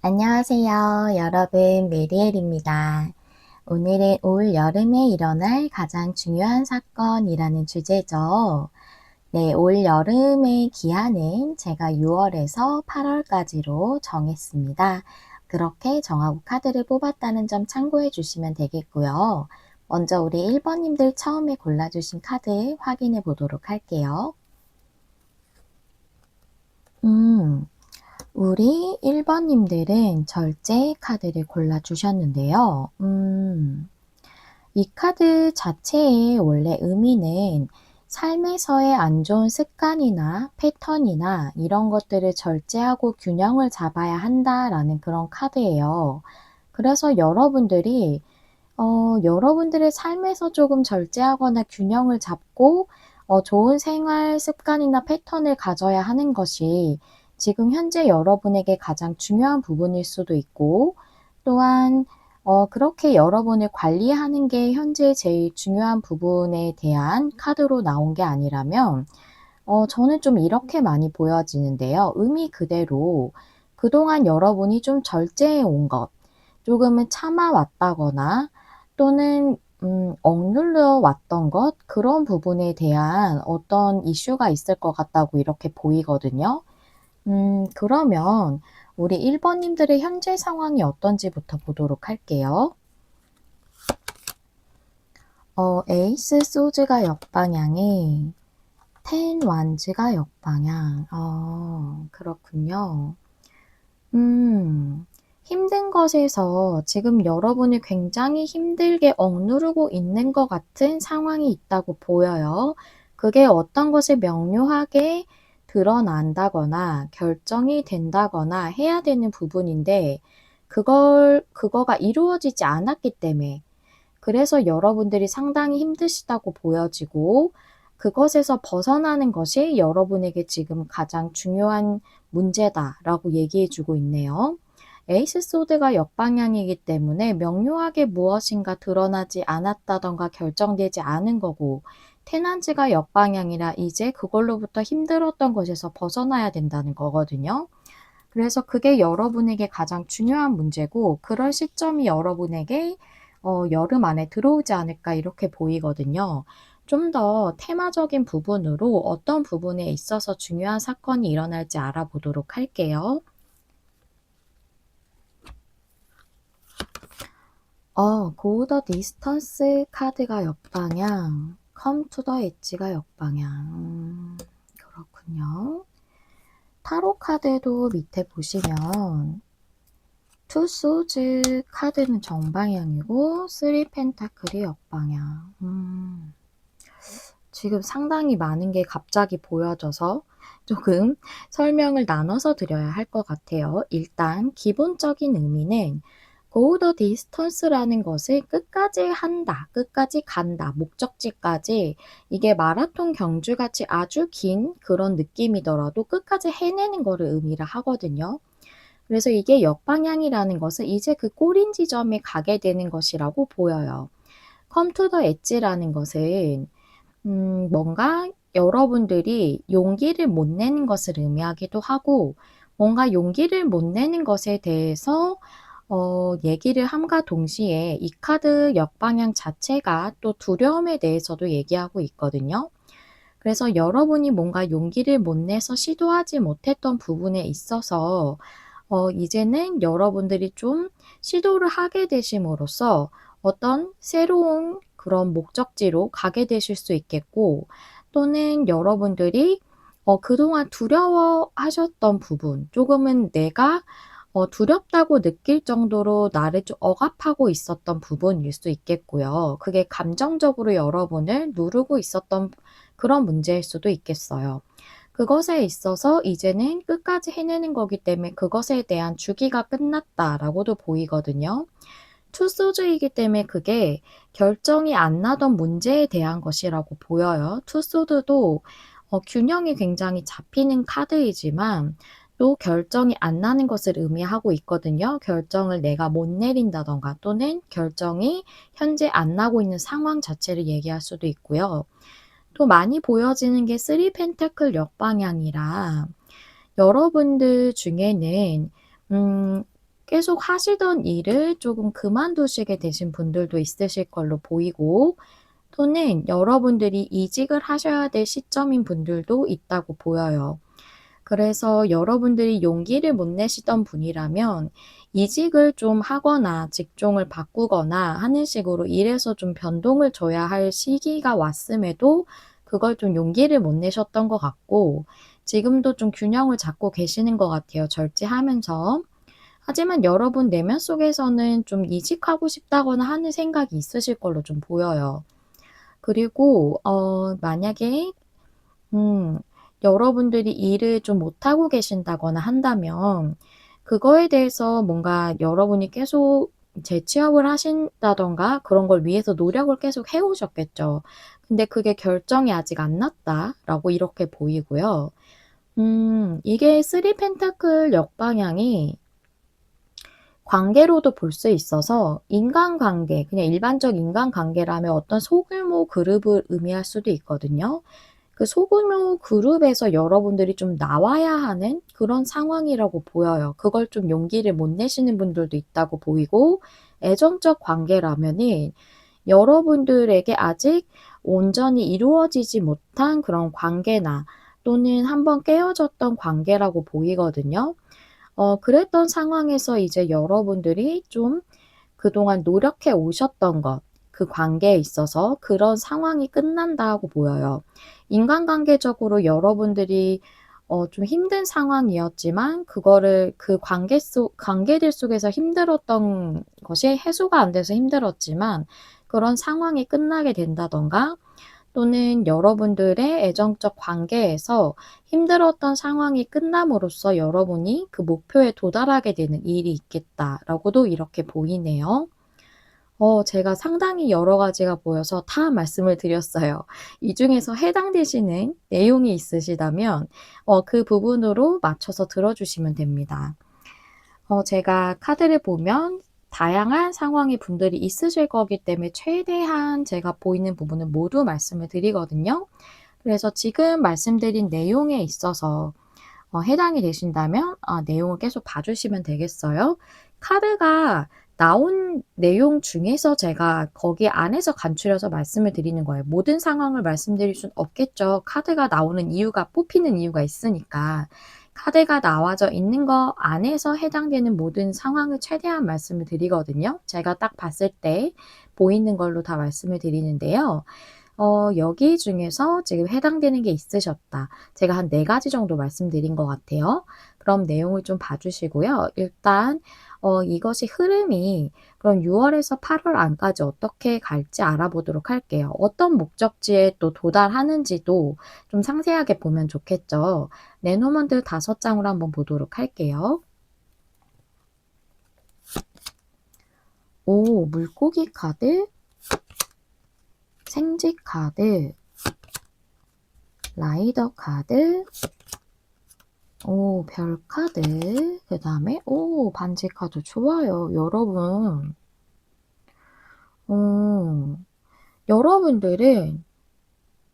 안녕하세요. 여러분, 메리엘입니다. 오늘은 올 여름에 일어날 가장 중요한 사건이라는 주제죠. 네, 올 여름의 기한은 제가 6월에서 8월까지로 정했습니다. 그렇게 정하고 카드를 뽑았다는 점 참고해 주시면 되겠고요. 먼저 우리 1번님들 처음에 골라주신 카드 확인해 보도록 할게요. 우리 1번님들은 절제 카드를 골라주셨는데요. 이 카드 자체의 원래 의미는 삶에서의 안 좋은 습관이나 패턴이나 이런 것들을 절제하고 균형을 잡아야 한다라는 그런 카드예요. 그래서 여러분들의 삶에서 조금 절제하거나 균형을 잡고 좋은 생활 습관이나 패턴을 가져야 하는 것이 지금 현재 여러분에게 가장 중요한 부분일 수도 있고, 또한 그렇게 여러분을 관리하는 게 현재 제일 중요한 부분에 대한 카드로 나온 게 아니라면 저는 좀 이렇게 많이 보여지는데요. 의미 그대로 그동안 여러분이 좀 절제해 온 것, 조금은 참아왔다거나 또는 억눌러 왔던 것, 그런 부분에 대한 어떤 이슈가 있을 것 같다고 이렇게 보이거든요. 그러면 우리 1번님들의 현재 상황이 어떤지부터 보도록 할게요. 에이스 소즈가 역방향에 10 완즈가 역방향. 그렇군요. 힘든 것에서 지금 여러분이 굉장히 힘들게 억누르고 있는 것 같은 상황이 있다고 보여요. 그게 어떤 것을 명료하게 드러난다거나 결정이 된다거나 해야 되는 부분인데 그거가 이루어지지 않았기 때문에 그래서 여러분들이 상당히 힘드시다고 보여지고 그것에서 벗어나는 것이 여러분에게 지금 가장 중요한 문제다라고 얘기해 주고 있네요. 에이스 소드가 역방향이기 때문에 명료하게 무엇인가 드러나지 않았다던가 결정되지 않은 거고 테난지가 역방향이라 이제 그걸로부터 힘들었던 것에서 벗어나야 된다는 거거든요. 그래서 그게 여러분에게 가장 중요한 문제고 그럴 시점이 여러분에게 여름 안에 들어오지 않을까 이렇게 보이거든요. 좀 더 테마적인 부분으로 어떤 부분에 있어서 중요한 사건이 일어날지 알아보도록 할게요. Go the distance 카드가 역방향, Come to the edge가 역방향. 그렇군요. 타로 카드도 밑에 보시면 투 소즈 카드는 정방향이고 3 펜타클이 역방향. 지금 상당히 많은 게 갑자기 보여져서 조금 설명을 나눠서 드려야 할 것 같아요. 일단 기본적인 의미는 go the distance라는 것을 끝까지 한다, 끝까지 간다, 목적지까지 이게 마라톤 경주같이 아주 긴 그런 느낌이더라도 끝까지 해내는 거를 의미를 하거든요. 그래서 이게 역방향이라는 것은 이제 그 꼬린 지점에 가게 되는 것이라고 보여요. come to the edge라는 것은 뭔가 여러분들이 용기를 못 내는 것을 의미하기도 하고 뭔가 용기를 못 내는 것에 대해서 얘기를 함과 동시에 이 카드 역방향 자체가 또 두려움에 대해서도 얘기하고 있거든요. 그래서 여러분이 뭔가 용기를 못 내서 시도하지 못했던 부분에 있어서 이제는 여러분들이 좀 시도를 하게 되심으로써 어떤 새로운 그런 목적지로 가게 되실 수 있겠고 또는 여러분들이 그동안 두려워하셨던 부분, 조금은 내가 두렵다고 느낄 정도로 나를 좀 억압하고 있었던 부분일 수 있겠고요. 그게 감정적으로 여러분을 누르고 있었던 그런 문제일 수도 있겠어요. 그것에 있어서 이제는 끝까지 해내는 거기 때문에 그것에 대한 주기가 끝났다라고도 보이거든요. 투소드이기 때문에 그게 결정이 안 나던 문제에 대한 것이라고 보여요. 투소드도 균형이 굉장히 잡히는 카드이지만 또 결정이 안 나는 것을 의미하고 있거든요. 결정을 내가 못 내린다던가 또는 결정이 현재 안 나고 있는 상황 자체를 얘기할 수도 있고요. 또 많이 보여지는 게 3 펜타클 역방향이라 여러분들 중에는 계속 하시던 일을 조금 그만두시게 되신 분들도 있으실 걸로 보이고, 또는 여러분들이 이직을 하셔야 될 시점인 분들도 있다고 보여요. 그래서 여러분들이 용기를 못 내시던 분이라면 이직을 좀 하거나 직종을 바꾸거나 하는 식으로 일에서 좀 변동을 줘야 할 시기가 왔음에도 그걸 좀 용기를 못 내셨던 것 같고, 지금도 좀 균형을 잡고 계시는 것 같아요, 절제하면서. 하지만 여러분 내면 속에서는 좀 이직하고 싶다거나 하는 생각이 있으실 걸로 좀 보여요. 그리고 만약에 음 여러분들이 일을 좀 못하고 계신다거나 한다면 그거에 대해서 뭔가 여러분이 계속 재취업을 하신다든가 그런 걸 위해서 노력을 계속 해 오셨겠죠. 근데 그게 결정이 아직 안 났다라고 이렇게 보이고요. 이게 3 펜타클 역방향이 관계로도 볼 수 있어서, 인간관계, 그냥 일반적 인간관계라면 어떤 소규모 그룹을 의미할 수도 있거든요. 그 소규모 그룹에서 여러분들이 좀 나와야 하는 그런 상황이라고 보여요. 그걸 좀 용기를 못 내시는 분들도 있다고 보이고, 애정적 관계라면은 여러분들에게 아직 온전히 이루어지지 못한 그런 관계나 또는 한번 깨어졌던 관계라고 보이거든요. 그랬던 상황에서 이제 여러분들이 좀 그동안 노력해 오셨던 것, 그 관계에 있어서 그런 상황이 끝난다고 보여요. 인간관계적으로 여러분들이 좀 힘든 상황이었지만 그거를 그 관계들 속에서 힘들었던 것이 해소가 안 돼서 힘들었지만 그런 상황이 끝나게 된다든가, 또는 여러분들의 애정적 관계에서 힘들었던 상황이 끝남으로써 여러분이 그 목표에 도달하게 되는 일이 있겠다라고도 이렇게 보이네요. 제가 상당히 여러 가지가 보여서 다 말씀을 드렸어요. 이 중에서 해당되시는 내용이 있으시다면 그 부분으로 맞춰서 들어주시면 됩니다. 제가 카드를 보면 다양한 상황의 분들이 있으실 거기 때문에 최대한 제가 보이는 부분은 모두 말씀을 드리거든요. 그래서 지금 말씀드린 내용에 있어서 해당이 되신다면 내용을 계속 봐주시면 되겠어요. 카드가 나온 내용 중에서 제가 거기 안에서 간추려서 말씀을 드리는 거예요. 모든 상황을 말씀드릴 순 없겠죠. 카드가 나오는 이유가, 뽑히는 이유가 있으니까. 카드가 나와져 있는 거 안에서 해당되는 모든 상황을 최대한 말씀을 드리거든요. 제가 딱 봤을 때 보이는 걸로 다 말씀을 드리는데요. 여기 중에서 지금 해당되는 게 있으셨다. 제가 한 4 가지 정도 말씀드린 것 같아요. 그럼 내용을 좀 봐 주시고요. 일단 이것이 흐름이 그럼 6월 에서 8월 안까지 어떻게 갈지 알아보도록 할게요. 어떤 목적지에 또 도달하는지도 좀 상세하게 보면 좋겠죠. 레노먼드 5 장으로 한번 보도록 할게요. 오, 물고기 카드, 생쥐 카드, 라이더 카드, 오, 별 카드, 그다음에 오, 반지 카드. 좋아요. 여러분. 어, 여러분들은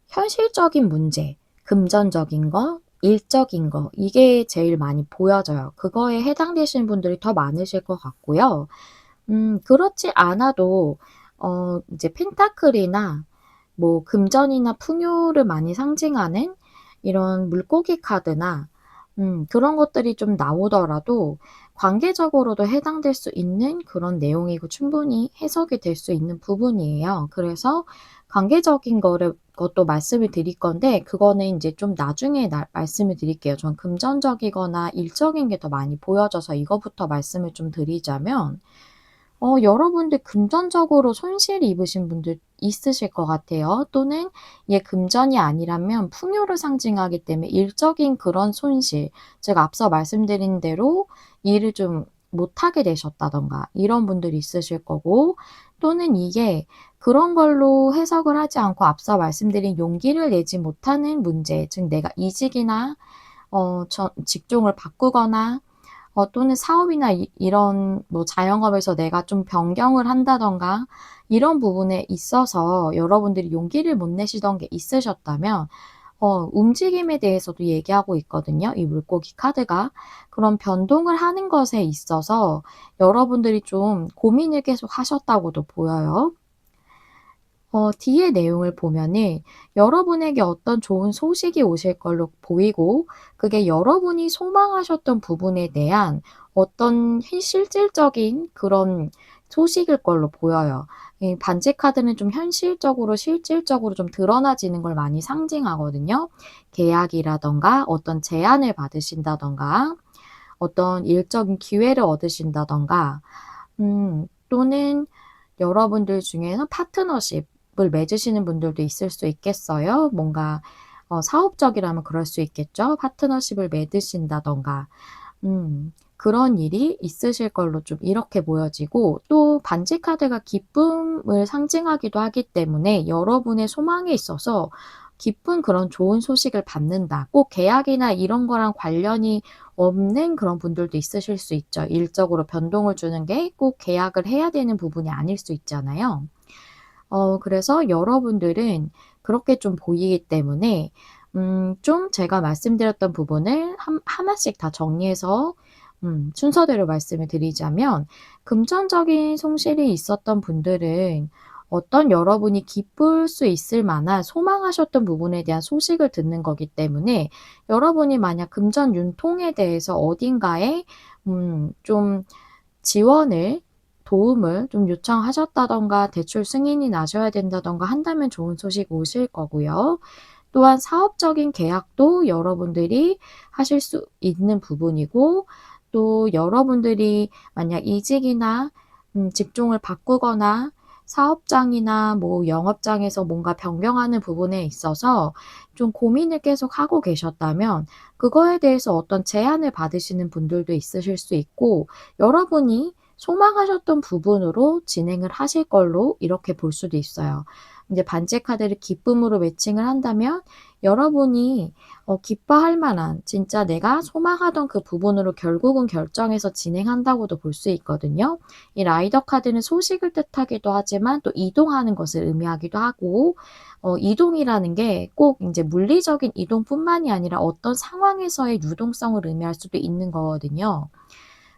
현실적인 문제, 금전적인 거, 일적인 거, 이게 제일 많이 보여져요. 그거에 해당되시는 분들이 더 많으실 것 같고요. 그렇지 않아도 이제 펜타클이나 뭐 금전이나 풍요를 많이 상징하는 이런 물고기 카드나 그런 것들이 좀 나오더라도 관계적으로도 해당될 수 있는 그런 내용이고 충분히 해석이 될 수 있는 부분이에요. 그래서 관계적인 것도 말씀을 드릴 건데 그거는 인제 좀 나중에 말씀을 드릴게요. 전 금전적이거나 일적인 게 더 많이 보여져서 이거부터 말씀을 좀 드리자면, 여러분들 금전적으로 손실 입으신 분들 있으실 것 같아요. 또는 이게 금전이 아니라면 풍요를 상징하기 때문에 일적인 그런 손실, 즉 앞서 말씀드린 대로 일을 좀 못하게 되셨다든가 이런 분들이 있으실 거고, 또는 이게 그런 걸로 해석을 하지 않고 앞서 말씀드린 용기를 내지 못하는 문제, 즉 내가 이직이나 직종을 바꾸거나 또는 사업이나 이런 뭐 자영업에서 내가 좀 변경을 한다든가 이런 부분에 있어서 여러분들이 용기를 못 내시던 게 있으셨다면 움직임에 대해서도 얘기하고 있거든요, 이 물고기 카드가. 그런 변동을 하는 것에 있어서 여러분들이 좀 고민을 계속 하셨다고도 보여요. 뒤에 내용을 보면은 여러분에게 어떤 좋은 소식이 오실 걸로 보이고, 그게 여러분이 소망하셨던 부분에 대한 어떤 실질적인 그런 소식일 걸로 보여요. 이 반지 카드는 좀 현실적으로 실질적으로 좀 드러나지는 걸 많이 상징하거든요. 계약이라든가 어떤 제안을 받으신다든가 어떤 일적인 기회를 얻으신다든가, 또는 여러분들 중에서 파트너십을 맺으시는 분들도 있을 수 있겠어요. 뭔가 사업적이라면 그럴 수 있겠죠. 파트너십을 맺으신다든가 그런 일이 있으실 걸로 좀 이렇게 보여지고, 또 반지 카드가 기쁨을 상징하기도 하기 때문에 여러분의 소망에 있어서 기쁜 그런 좋은 소식을 받는다. 꼭 계약이나 이런 거랑 관련이 없는 그런 분들도 있으실 수 있죠. 일적으로 변동을 주는 게 꼭 계약을 해야 되는 부분이 아닐 수 있잖아요. 그래서 여러분들은 그렇게 좀 보이기 때문에 좀 제가 말씀드렸던 부분을 하나씩 다 정리해서 순서대로 말씀을 드리자면, 금전적인 손실이 있었던 분들은 어떤 여러분이 기쁠 수 있을 만한 소망하셨던 부분에 대한 소식을 듣는 거기 때문에, 여러분이 만약 금전 융통에 대해서 어딘가에 좀 지원을 도움을 좀 요청하셨다든가 대출 승인이 나셔야 된다든가 한다면 좋은 소식 오실 거고요. 또한 사업적인 계약도 여러분들이 하실 수 있는 부분이고, 또 여러분들이 만약 이직이나 직종을 바꾸거나 사업장이나 뭐 영업장에서 뭔가 변경하는 부분에 있어서 좀 고민을 계속 하고 계셨다면, 그거에 대해서 어떤 제안을 받으시는 분들도 있으실 수 있고, 여러분이 소망하셨던 부분으로 진행을 하실 걸로 이렇게 볼 수도 있어요. 이제 반지 카드를 기쁨으로 매칭을 한다면, 여러분이 기뻐할 만한 진짜 내가 소망하던 그 부분으로 결국은 결정해서 진행한다고도 볼 수 있거든요. 이 라이더 카드는 소식을 뜻하기도 하지만 또 이동하는 것을 의미하기도 하고, 이동이라는 게 꼭 인제 물리적인 이동뿐만이 아니라 어떤 상황에서의 유동성을 의미할 수도 있는 거거든요.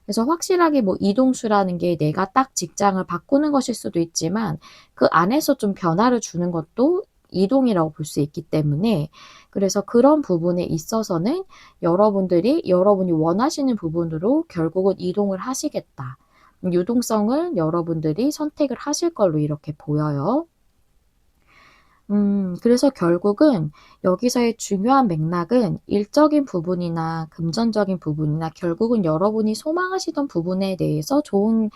그래서 확실하게 뭐 이동수라는 게 내가 딱 직장을 바꾸는 것일 수도 있지만, 그 안에서 좀 변화를 주는 것도 이동이라고 볼 수 있기 때문에, 그래서 그런 부분에 있어서는 여러분들이 여러분이 원하시는 부분으로 결국은 이동을 하시겠다. 유동성을 여러분들이 선택을 하실 걸로 이렇게 보여요. 그래서 결국은 여기서의 중요한 맥락은 일적인 부분이나 금전적인 부분이나 결국은 여러분이 소망하시던 부분에 대해서 좋은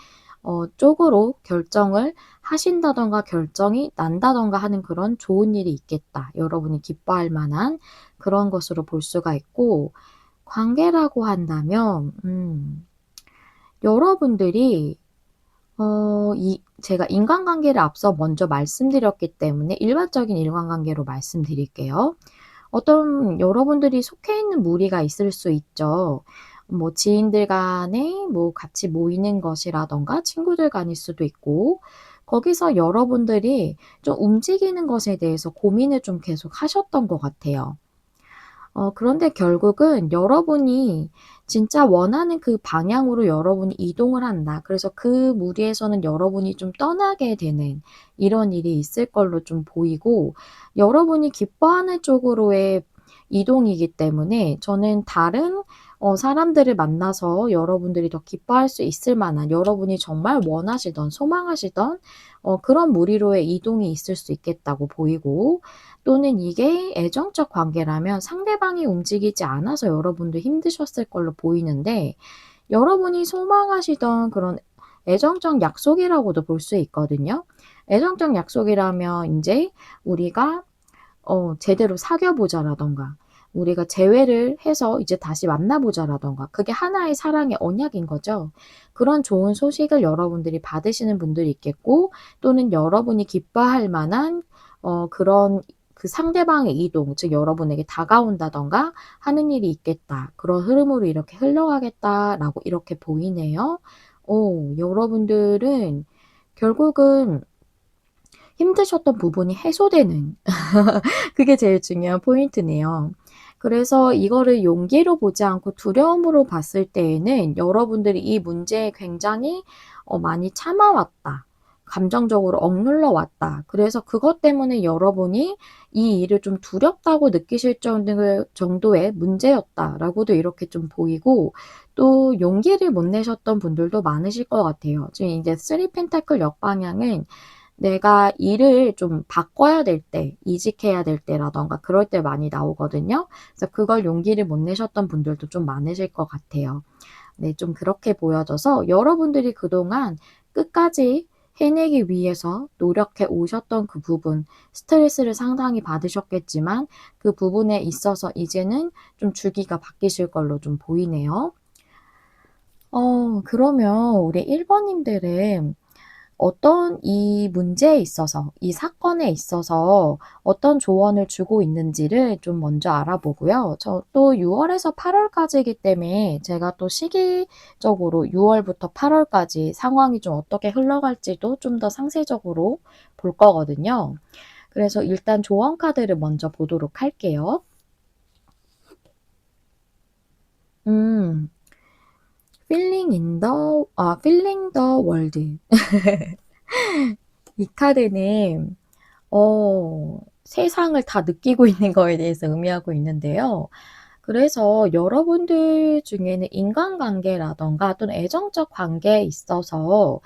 쪽으로 결정을 하신다든가 결정이 난다든가 하는 그런 좋은 일이 있겠다. 여러분이 기뻐할 만한 그런 것으로 볼 수가 있고, 관계라고 한다면 여러분들이 제가 인간관계를 앞서 먼저 말씀드렸기 때문에 일반적인 인간관계로 말씀드릴게요. 어떤 여러분들이 속해 있는 무리가 있을 수 있죠. 뭐 지인들 간에 뭐 같이 모이는 것이라든가 친구들 간일 수도 있고, 거기서 여러분들이 좀 움직이는 것에 대해서 고민을 좀 계속 하셨던 것 같아요. 그런데 결국은 여러분이 진짜 원하는 그 방향으로 여러분이 이동을 한다. 그래서 그 무리에서는 여러분이 좀 떠나게 되는 이런 일이 있을 걸로 좀 보이고, 여러분이 기뻐하는 쪽으로의 이동이기 때문에 저는 다른 사람들을 만나서 여러분들이 더 기뻐할 수 있을 만한, 여러분이 정말 원하시던 소망하시던 그런 무리로의 이동이 있을 수 있겠다고 보이고, 또는 이게 애정적 관계라면 상대방이 움직이지 않아서 여러분도 힘드셨을 걸로 보이는데, 여러분이 소망하시던 그런 애정적 약속이라고도 볼 수 있거든요. 애정적 약속이라면 인제 우리가 제대로 사귀어 보자라든가, 우리가 재회를 해서 이제 다시 만나 보자라든가, 그게 하나의 사랑의 언약인 거죠. 그런 좋은 소식을 여러분들이 받으시는 분들이 있겠고, 또는 여러분이 기뻐할 만한 그런 그 상대방의 이동, 즉 여러분에게 다가온다든가 하는 일이 있겠다. 그런 흐름으로 이렇게 흘러가겠다라고 이렇게 보이네요. 여러분들은 결국은 힘드셨던 부분이 해소되는 그게 제일 중요한 포인트네요. 그래서 이거를 용기로 보지 않고 두려움으로 봤을 때에는 여러분들이 이 문제에 굉장히 많이 참아왔다. 감정적으로 억눌러 왔다. 그래서 그것 때문에 여러분이 이 일을 좀 두렵다고 느끼실 정도의 문제였다라고도 이렇게 좀 보이고, 또 용기를 못 내셨던 분들도 많으실 것 같아요. 지금 이제 3 펜타클 역방향은 내가 일을 좀 바꿔야 될 때, 이직해야 될 때라든가 그럴 때 많이 나오거든요. 그래서 그걸 용기를 못 내셨던 분들도 좀 많으실 것 같아요. 네, 좀 그렇게 보여져서 여러분들이 그동안 끝까지 해내기 위해서 노력해 오셨던 그 부분, 스트레스를 상당히 받으셨겠지만 그 부분에 있어서 이제는 좀 주기가 바뀌실 걸로 좀 보이네요. 그러면 우리 1 번님들은 어떤 이 문제에 있어서, 이 사건에 있어서 어떤 조언을 주고 있는지를 좀 먼저 알아보고요. 저 또 6월 월에서 8월 월까지이기 때문에 제가 또 시기적으로 6월 월부터 8월 월까지 상황이 좀 어떻게 흘러갈지도 좀 더 상세적으로 볼 거거든요. 그래서 일단 조언 카드를 먼저 보도록 할게요. 음. Feeling the world. 이 카드는 세상을 다 느끼고 있는 거에 대해서 의미하고 있는데요. 그래서 여러분들 중에는 인간관계라든가 또는 애정적 관계에 있어서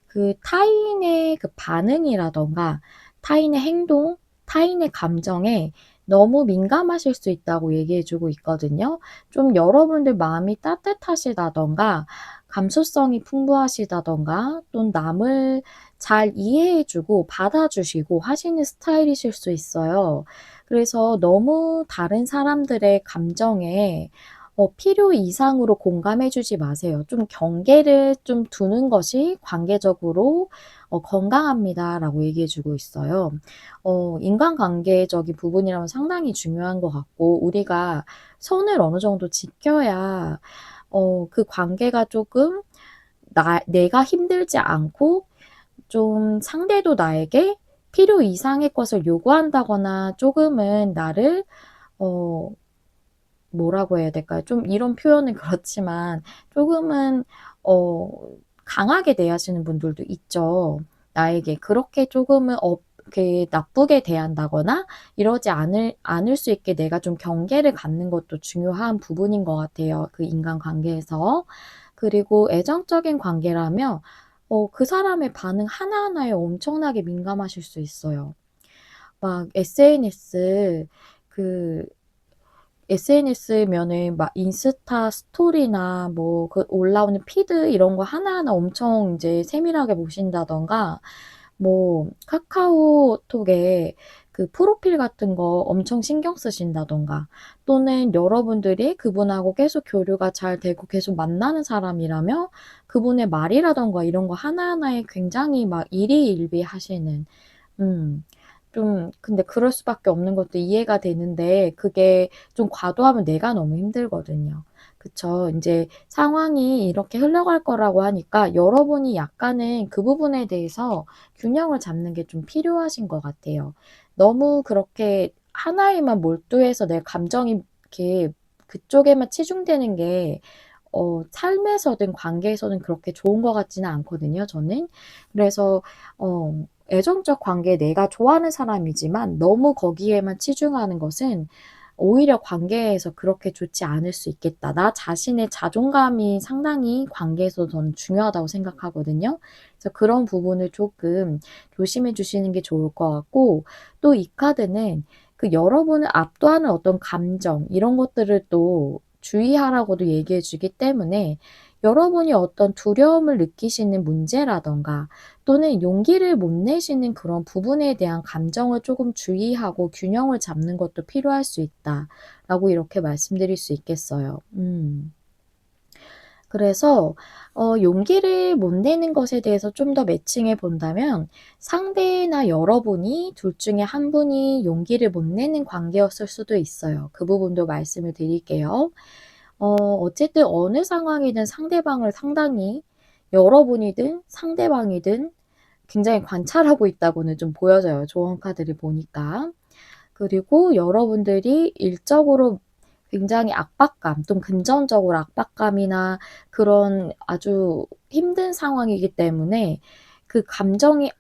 그 타인의 그 반응이라든가 타인의 행동, 타인의 감정에 너무 민감하실 수 있다고 얘기해 주고 있거든요. 좀 여러분들 마음이 따뜻하시다든가 감수성이 풍부하시다든가 또 남을 잘 이해해 주고 받아주시고 하시는 스타일이실 수 있어요. 그래서 너무 다른 사람들의 감정에 필요 이상으로 공감해 주지 마세요. 좀 경계를 좀 두는 것이 관계적으로 건강합니다라고 얘기해 주고 있어요. 인간관계적인 부분이라면 상당히 중요한 것 같고, 우리가 선을 어느 정도 지켜야 그 관계가 조금 내가 힘들지 않고 좀 상대도 나에게 필요 이상의 것을 요구한다거나 조금은 나를 어 뭐라고 해야 될까요? 좀 이런 표현은 그렇지만 조금은 어 강하게 대하시는 분들도 있죠. 나에게 그렇게 조금은 이렇게 나쁘게 대한다거나 이러지 않을 수 있게 내가 좀 경계를 갖는 것도 중요한 부분인 것 같아요, 그 인간관계에서. 그리고 애정적인 관계라면 그 사람의 반응 하나하나에 엄청나게 민감하실 수 있어요. 막 그 SNS면은 막 인스타 스토리나 뭐 그 올라오는 피드 이런 거 하나하나 엄청 인제 세밀하게 보신다든가, 뭐 카카오톡에 그 프로필 같은 거 엄청 신경 쓰신다든가, 또는 여러분들이 그분하고 계속 교류가 잘 되고 계속 만나는 사람이라면 그분의 말이라든가 이런 거 하나하나에 굉장히 막 일희일비하시는, 음. 근데 그럴 수밖에 없는 것도 이해가 되는데, 그게 좀 과도하면 내가 너무 힘들거든요. 그쵸. 인제 상황이 이렇게 흘러갈 거라고 하니까 여러분이 약간은 그 부분에 대해서 균형을 잡는 게 좀 필요하신 것 같아요. 너무 그렇게 하나에만 몰두해서 내 감정이 이렇게 그쪽에만 치중되는 게 삶에서든 관계에서는 그렇게 좋은 것 같지는 않거든요, 저는. 그래서 애정적 관계에 내가 좋아하는 사람이지만 너무 거기에만 치중하는 것은 오히려 관계에서 그렇게 좋지 않을 수 있겠다. 나 자신의 자존감이 상당히 관계에서 저는 중요하다고 생각하거든요. 그래서 그런 부분을 조금 조심해 주시는 게 좋을 것 같고, 또 이 카드는 그 여러분을 압도하는 어떤 감정 이런 것들을 또 주의하라고도 얘기해 주기 때문에, 여러분이 어떤 두려움을 느끼시는 문제라든가 또는 용기를 못 내시는 그런 부분에 대한 감정을 조금 주의하고 균형을 잡는 것도 필요할 수 있다라고 이렇게 말씀드릴 수 있겠어요. 그래서 용기를 못 내는 것에 대해서 좀 더 매칭해 본다면, 상대나 여러분이 둘 중에 한 분이 용기를 못 내는 관계였을 수도 있어요. 그 부분도 말씀을 드릴게요. 어쨌든 어느 상황이든 상대방을 상당히, 여러분이든 상대방이든 굉장히 관찰하고 있다고는 좀 보여져요, 조언 카드를 보니까. 그리고 여러분들이 일적으로 굉장히 압박감, 좀 금전적으로 압박감이나 그런 아주 힘든 상황이기 때문에 그 감정이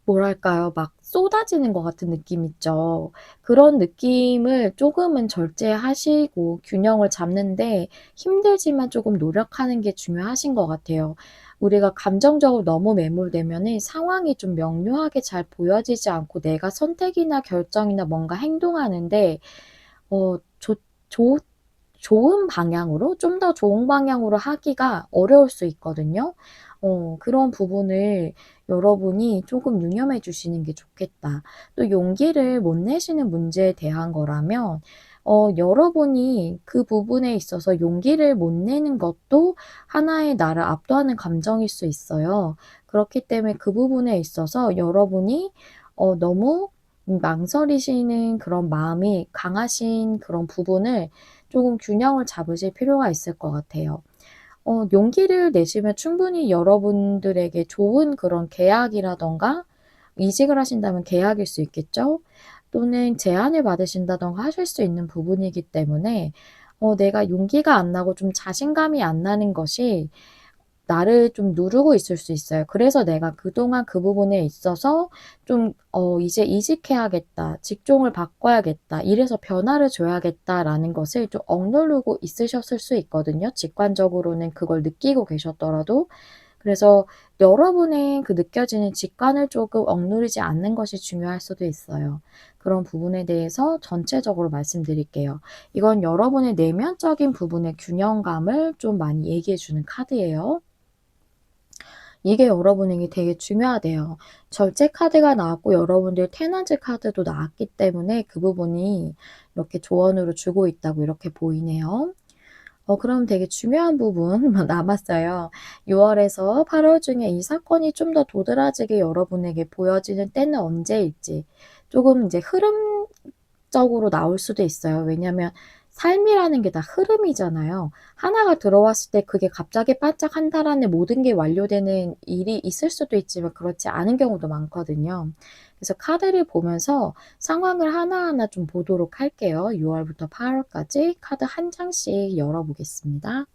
뭐랄까요? 막 쏟아지는 것 같은 느낌 있죠. 그런 느낌을 조금은 절제하시고 균형을 잡는데 힘들지만 조금 노력하는 게 중요하신 것 같아요. 우리가 감정적으로 너무 매몰되면은 상황이 좀 명료하게 잘 보여지지 않고 내가 선택이나 결정이나 뭔가 행동하는데 어 좋 좋 좋은 방향으로 좀 더 좋은 방향으로 하기가 어려울 수 있거든요. 그런 부분을 여러분이 조금 유념해 주시는 게 좋겠다. 또 용기를 못 내시는 문제에 대한 거라면 여러분이 그 부분에 있어서 용기를 못 내는 것도 하나의 나를 압도하는 감정일 수 있어요. 그렇기 때문에 그 부분에 있어서 여러분이 너무 망설이시는 그런 마음이 강하신 그런 부분을 조금 균형을 잡으실 필요가 있을 것 같아요. 용기를 내시면 충분히 여러분들에게 좋은 그런 계약이라든가 이직을 하신다면 계약일 수 있겠죠? 또는 제안을 받으신다든가 하실 수 있는 부분이기 때문에 내가 용기가 안 나고 좀 자신감이 안 나는 것이 나를 좀 누르고 있을 수 있어요. 그래서 내가 그동안 그 부분에 있어서 좀 '이제 이직해야겠다. 직종을 바꿔야겠다. 이래서 변화를 줘야겠다.'라는 것을 좀 억누르고 있으셨을 수 있거든요, 직관적으로는 그걸 느끼고 계셨더라도. 그래서 여러분의 그 느껴지는 직관을 조금 억누르지 않는 것이 중요할 수도 있어요. 그런 부분에 대해서 전체적으로 말씀드릴게요. 이건 여러분의 내면적인 부분의 균형감을 좀 많이 얘기해 주는 카드예요. 이게 여러분에게 되게 중요하대요. 절제 카드가 나왔고 여러분들 테너즈 카드도 나왔기 때문에 그 부분이 이렇게 조언으로 주고 있다고 이렇게 보이네요. 그럼 되게 중요한 부분 남았어요. 6월에서 8월 중에 이 사건이 좀 더 도드라지게 여러분에게 보여지는 때는 언제일지 조금 이제 흐름적으로 나올 수도 있어요. 왜냐하면 삶이라는 게 다 흐름이잖아요. 하나가 들어왔을 때 그게 갑자기 반짝 한 달 안에 모든 게 완료되는 일이 있을 수도 있지만 그렇지 않은 경우도 많거든요. 그래서 카드를 보면서 상황을 하나하나 좀 보도록 할게요. 6월부터 8월까지 카드 한 장씩 열어보겠습니다.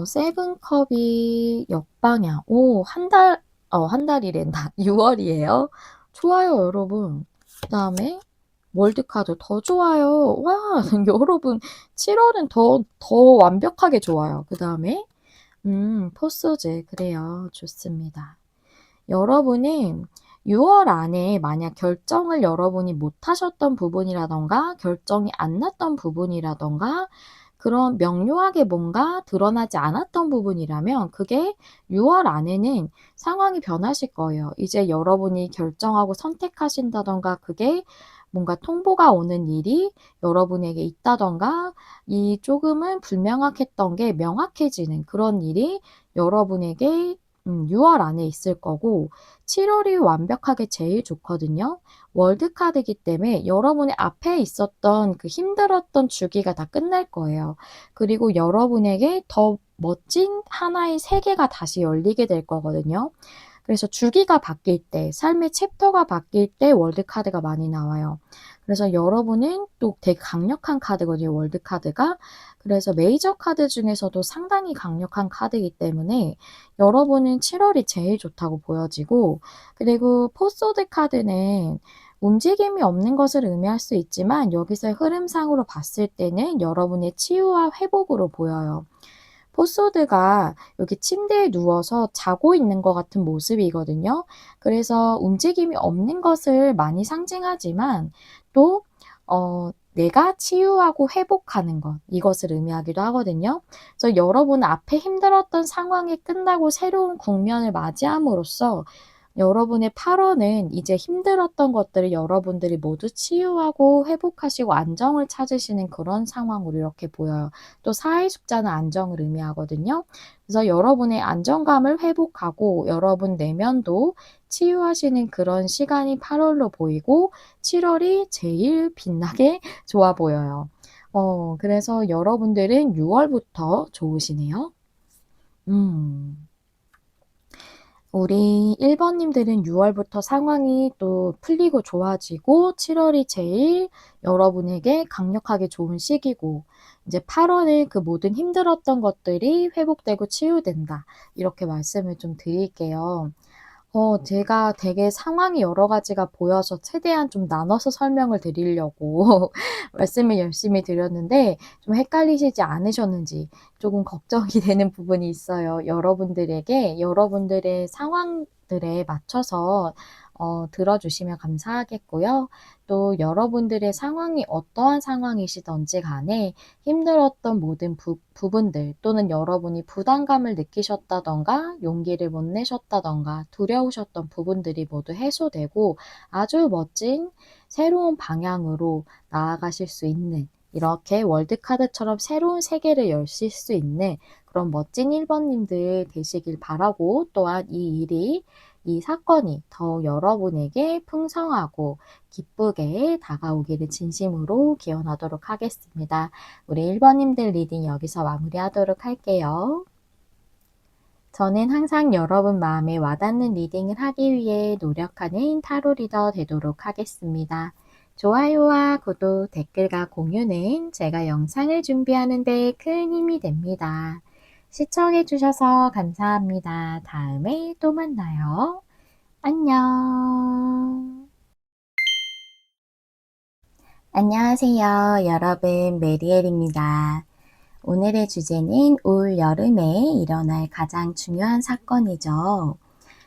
세븐 컵이 역방향. 오, 한 달이란다. 6월이에요. 좋아요, 여러분. 그다음에 월드 카드 더 좋아요. 와, 여러분 7월은 더 완벽하게 좋아요. 그다음에 포스즈. 그래요. 좋습니다. 여러분이 6월 안에 만약 결정을 여러분이 못 하셨던 부분이라든가 결정이 안 났던 부분이라든가 그런 명료하게 뭔가 드러나지 않았던 부분이라면 그게 6월 안에는 상황이 변하실 거예요. 이제 여러분이 결정하고 선택하신다든가 그게 뭔가 통보가 오는 일이 여러분에게 있다든가 이 조금은 불명확했던 게 명확해지는 그런 일이 여러분에게 6월 안에 있을 거고 7월이 완벽하게 제일 좋거든요. 월드 카드이기 때문에 여러분의 앞에 있었던 그 힘들었던 주기가 다 끝날 거예요. 그리고 여러분에게 더 멋진 하나의 세계가 다시 열리게 될 거거든요. 그래서 주기가 바뀔 때, 삶의 챕터가 바뀔 때 월드 카드가 많이 나와요. 그래서 여러분은 또 되게 강력한 카드거든요, 월드 카드가. 그래서 메이저 카드 중에서도 상당히 강력한 카드이기 때문에 여러분은 7월이 제일 좋다고 보여지고 그리고 포소드 카드는 움직임이 없는 것을 의미할 수 있지만 여기서의 흐름상으로 봤을 때는 여러분의 치유와 회복으로 보여요. 포소드가 여기 침대에 누워서 자고 있는 것 같은 모습이거든요. 그래서 움직임이 없는 것을 많이 상징하지만 또 내가 치유하고 회복하는 것 이것을 의미하기도 하거든요. 그래서 여러분 앞에 힘들었던 상황이 끝나고 새로운 국면을 맞이함으로써 여러분의 8월은 이제 힘들었던 것들을 여러분들이 모두 치유하고 회복하시고 안정을 찾으시는 그런 상황으로 이렇게 보여요. 또 사의 숙자는 안정을 의미하거든요. 그래서 여러분의 안정감을 회복하고 여러분 내면도 치유하시는 그런 시간이 8월로 보이고 7월이 제일 빛나게 좋아 보여요. 그래서 여러분들은 6월부터 좋으시네요. 음. 우리 1번 님들은 6월부터 상황이 또 풀리고 좋아지고 7월이 제일 여러분에게 강력하게 좋은 시기고 이제 8월에 그 모든 힘들었던 것들이 회복되고 치유된다. 이렇게 말씀을 좀 드릴게요. 제가 되게 상황이 여러 가지가 보여서 최대한 좀 나눠서 설명을 드리려고 말씀을 열심히 드렸는데 좀 헷갈리시지 않으셨는지 조금 걱정이 되는 부분이 있어요. 여러분들에게 여러분들의 상황들에 맞춰서 들어주시면 감사하겠고요. 또 여러분들의 상황이 어떠한 상황이시든지 간에 힘들었던 모든 부분들 또는 여러분이 부담감을 느끼셨다던가 용기를 못 내셨다던가 두려우셨던 부분들이 모두 해소되고 아주 멋진 새로운 방향으로 나아가실 수 있는 이렇게 월드카드처럼 새로운 세계를 여실 수 있는 그런 멋진 1번님들 되시길 바라고 또한 이 사건이 더 여러분에게 풍성하고 기쁘게 다가오기를 진심으로 기원하도록 하겠습니다. 우리 1번님들 리딩 여기서 마무리하도록 할게요. 저는 항상 여러분 마음에 와닿는 리딩을 하기 위해 노력하는 타로 리더 되도록 하겠습니다. 좋아요와 구독, 댓글과 공유는 제가 영상을 준비하는 데 큰 힘이 됩니다. 시청해주셔서 감사합니다. 다음에 또 만나요. 안녕. 안녕하세요. 여러분, 메리엘입니다. 오늘의 주제는 올 여름에 일어날 가장 중요한 사건이죠.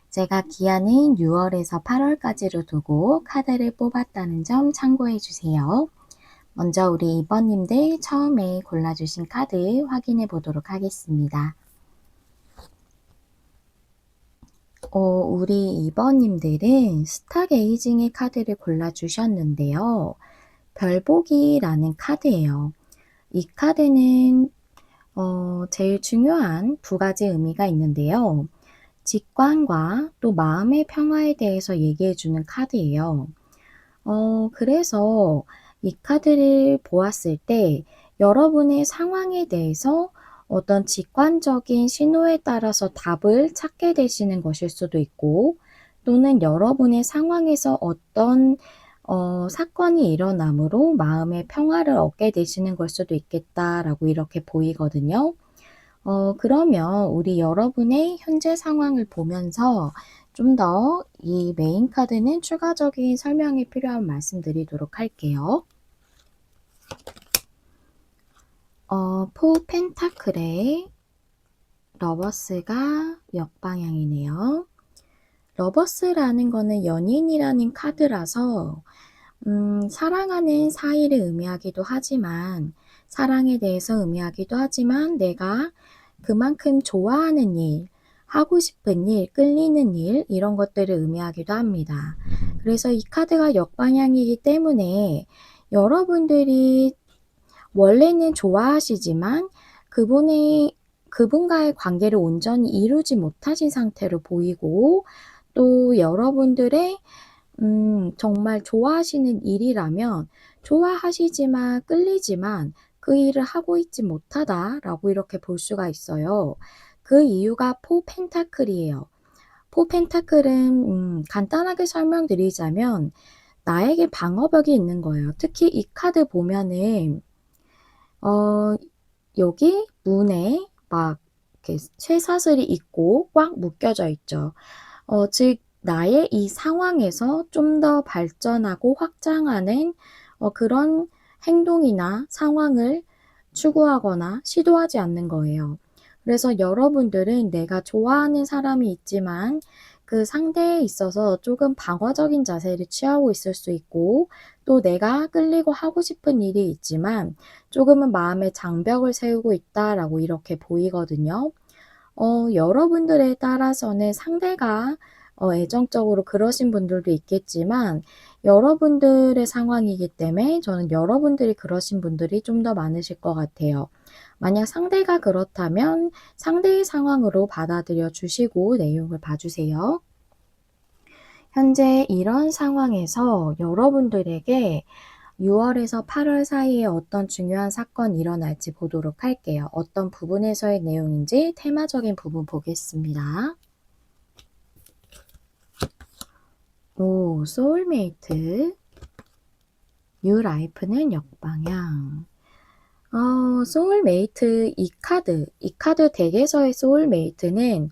제가 기한은 6월에서 8월까지로 두고 카드를 뽑았다는 점 참고해 주세요. 먼저 우리 2번님들 처음에 골라주신 카드 확인해 보도록 하겠습니다. 우리 2번님들은 스타게이징의 카드를 골라주셨는데요. 별보기라는 카드예요. 이 카드는 제일 중요한 두 가지 의미가 있는데요. 직관과 또 마음의 평화에 대해서 얘기해 주는 카드예요. 그래서 이 카드를 보았을 때 여러분의 상황에 대해서 어떤 직관적인 신호에 따라서 답을 찾게 되시는 것일 수도 있고 또는 여러분의 상황에서 어떤 사건이 일어남으로 마음의 평화를 얻게 되시는 걸 수도 있겠다라고 이렇게 보이거든요. 그러면 우리 여러분의 현재 상황을 보면서 좀 더 이 메인 카드는 추가적인 설명이 필요한 말씀드리도록 할게요. 포 펜타클의 러버스가 역방향이네요. 러버스라는 거는 연인이라는 카드라서 사랑하는 사이를 의미하기도 하지만 사랑에 대해서 의미하기도 하지만 내가 그만큼 좋아하는 일, 하고 싶은 일, 끌리는 일 이런 것들을 의미하기도 합니다. 그래서 이 카드가 역방향이기 때문에 여러분들이 원래는 좋아하시지만 그분과의 관계를 온전히 이루지 못하신 상태로 보이고 또 여러분들의 정말 좋아하시는 일이라면 좋아하시지만 끌리지만 그 일을 하고 있지 못하다라고 이렇게 볼 수가 있어요. 그 이유가 포 펜타클이에요. 포 펜타클은 간단하게 설명드리자면 나에게 방어벽이 있는 거예요. 특히 이 카드 보면은 여기 문에 막 이렇게 쇠사슬이 있고 꽉 묶여져 있죠. 즉 나의 이 상황에서 좀 더 발전하고 확장하는 그런 행동이나 상황을 추구하거나 시도하지 않는 거예요. 그래서 여러분들은 내가 좋아하는 사람이 있지만 그 상대에 있어서 조금 방어적인 자세를 취하고 있을 수 있고 또 내가 끌리고 하고 싶은 일이 있지만 조금은 마음의 장벽을 세우고 있다라고 이렇게 보이거든요. 여러분들에 따라서는 상대가 애정적으로 그러신 분들도 있겠지만 여러분들의 상황이기 때문에 저는 여러분들이 그러신 분들이 좀 더 많으실 것 같아요. 만약 상대가 그렇다면 상대의 상황으로 받아들여 주시고 내용을 봐주세요. 현재 이런 상황에서 여러분들에게 6월에서 8월 사이에 어떤 중요한 사건이 일어날지 보도록 할게요. 어떤 부분에서의 내용인지 테마적인 부분 보겠습니다. 오, 소울메이트. 뉴라이프는 역방향. 소울메이트 이 카드 덱에서의 소울메이트는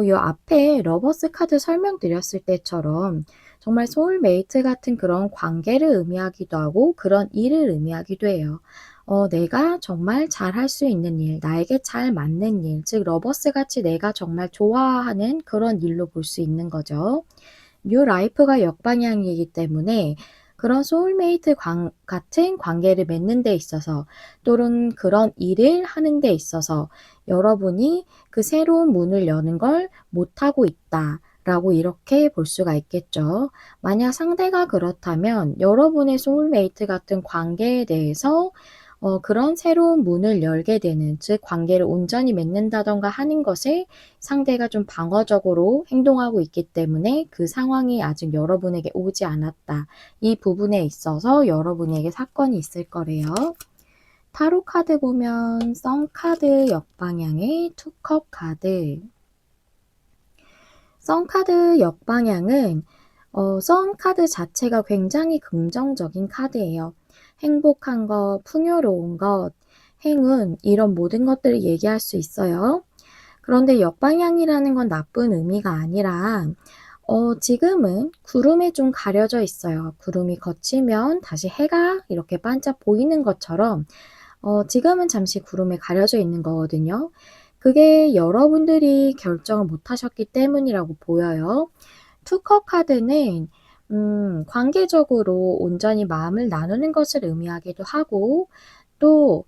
요 앞에 러버스 카드 설명드렸을 때처럼 정말 소울메이트 같은 그런 관계를 의미하기도 하고 그런 일을 의미하기도 해요. 내가 정말 잘할 수 있는 일, 나에게 잘 맞는 일, 즉 러버스 같이 내가 정말 좋아하는 그런 일로 볼 수 있는 거죠. 뉴 라이프가 역방향이기 때문에 그런 소울메이트 같은 관계를 맺는 데 있어서 또는 그런 일을 하는 데 있어서 여러분이 그 새로운 문을 여는 걸 못하고 있다. 라고 이렇게 볼 수가 있겠죠. 만약 상대가 그렇다면 여러분의 소울메이트 같은 관계에 대해서 그런 새로운 문을 열게 되는, 즉 관계를 온전히 맺는다던가 하는 것에 상대가 좀 방어적으로 행동하고 있기 때문에 그 상황이 아직 여러분에게 오지 않았다. 이 부분에 있어서 여러분에게 사건이 있을 거래요. 타로 카드 보면 선 카드 역방향의 투컵 카드. 선 카드 역방향은 선 카드 자체가 굉장히 긍정적인 카드예요. 행복한 것, 풍요로운 것, 행운 이런 모든 것들을 얘기할 수 있어요. 그런데 역방향이라는 건 나쁜 의미가 아니라 지금은 구름에 좀 가려져 있어요. 구름이 걷히면 다시 해가 이렇게 반짝 보이는 것처럼 지금은 잠시 구름에 가려져 있는 거거든요. 그게 여러분들이 결정을 못 하셨기 때문이라고 보여요. 투컵 카드는 관계적으로 온전히 마음을 나누는 것을 의미하기도 하고 또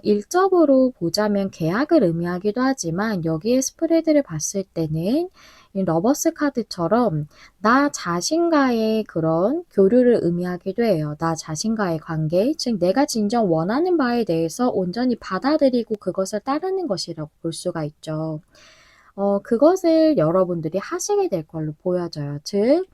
일적으로 보자면 계약을 의미하기도 하지만 여기에 스프레드를 봤을 때는 이 러버스 카드처럼 나 자신과의 그런 교류를 의미하기도 해요. 나 자신과의 관계, 즉 내가 진정 원하는 바에 대해서 온전히 받아들이고 그것을 따르는 것이라고 볼 수가 있죠. 그것을 여러분들이 하시게 될 걸로 보여져요. 즉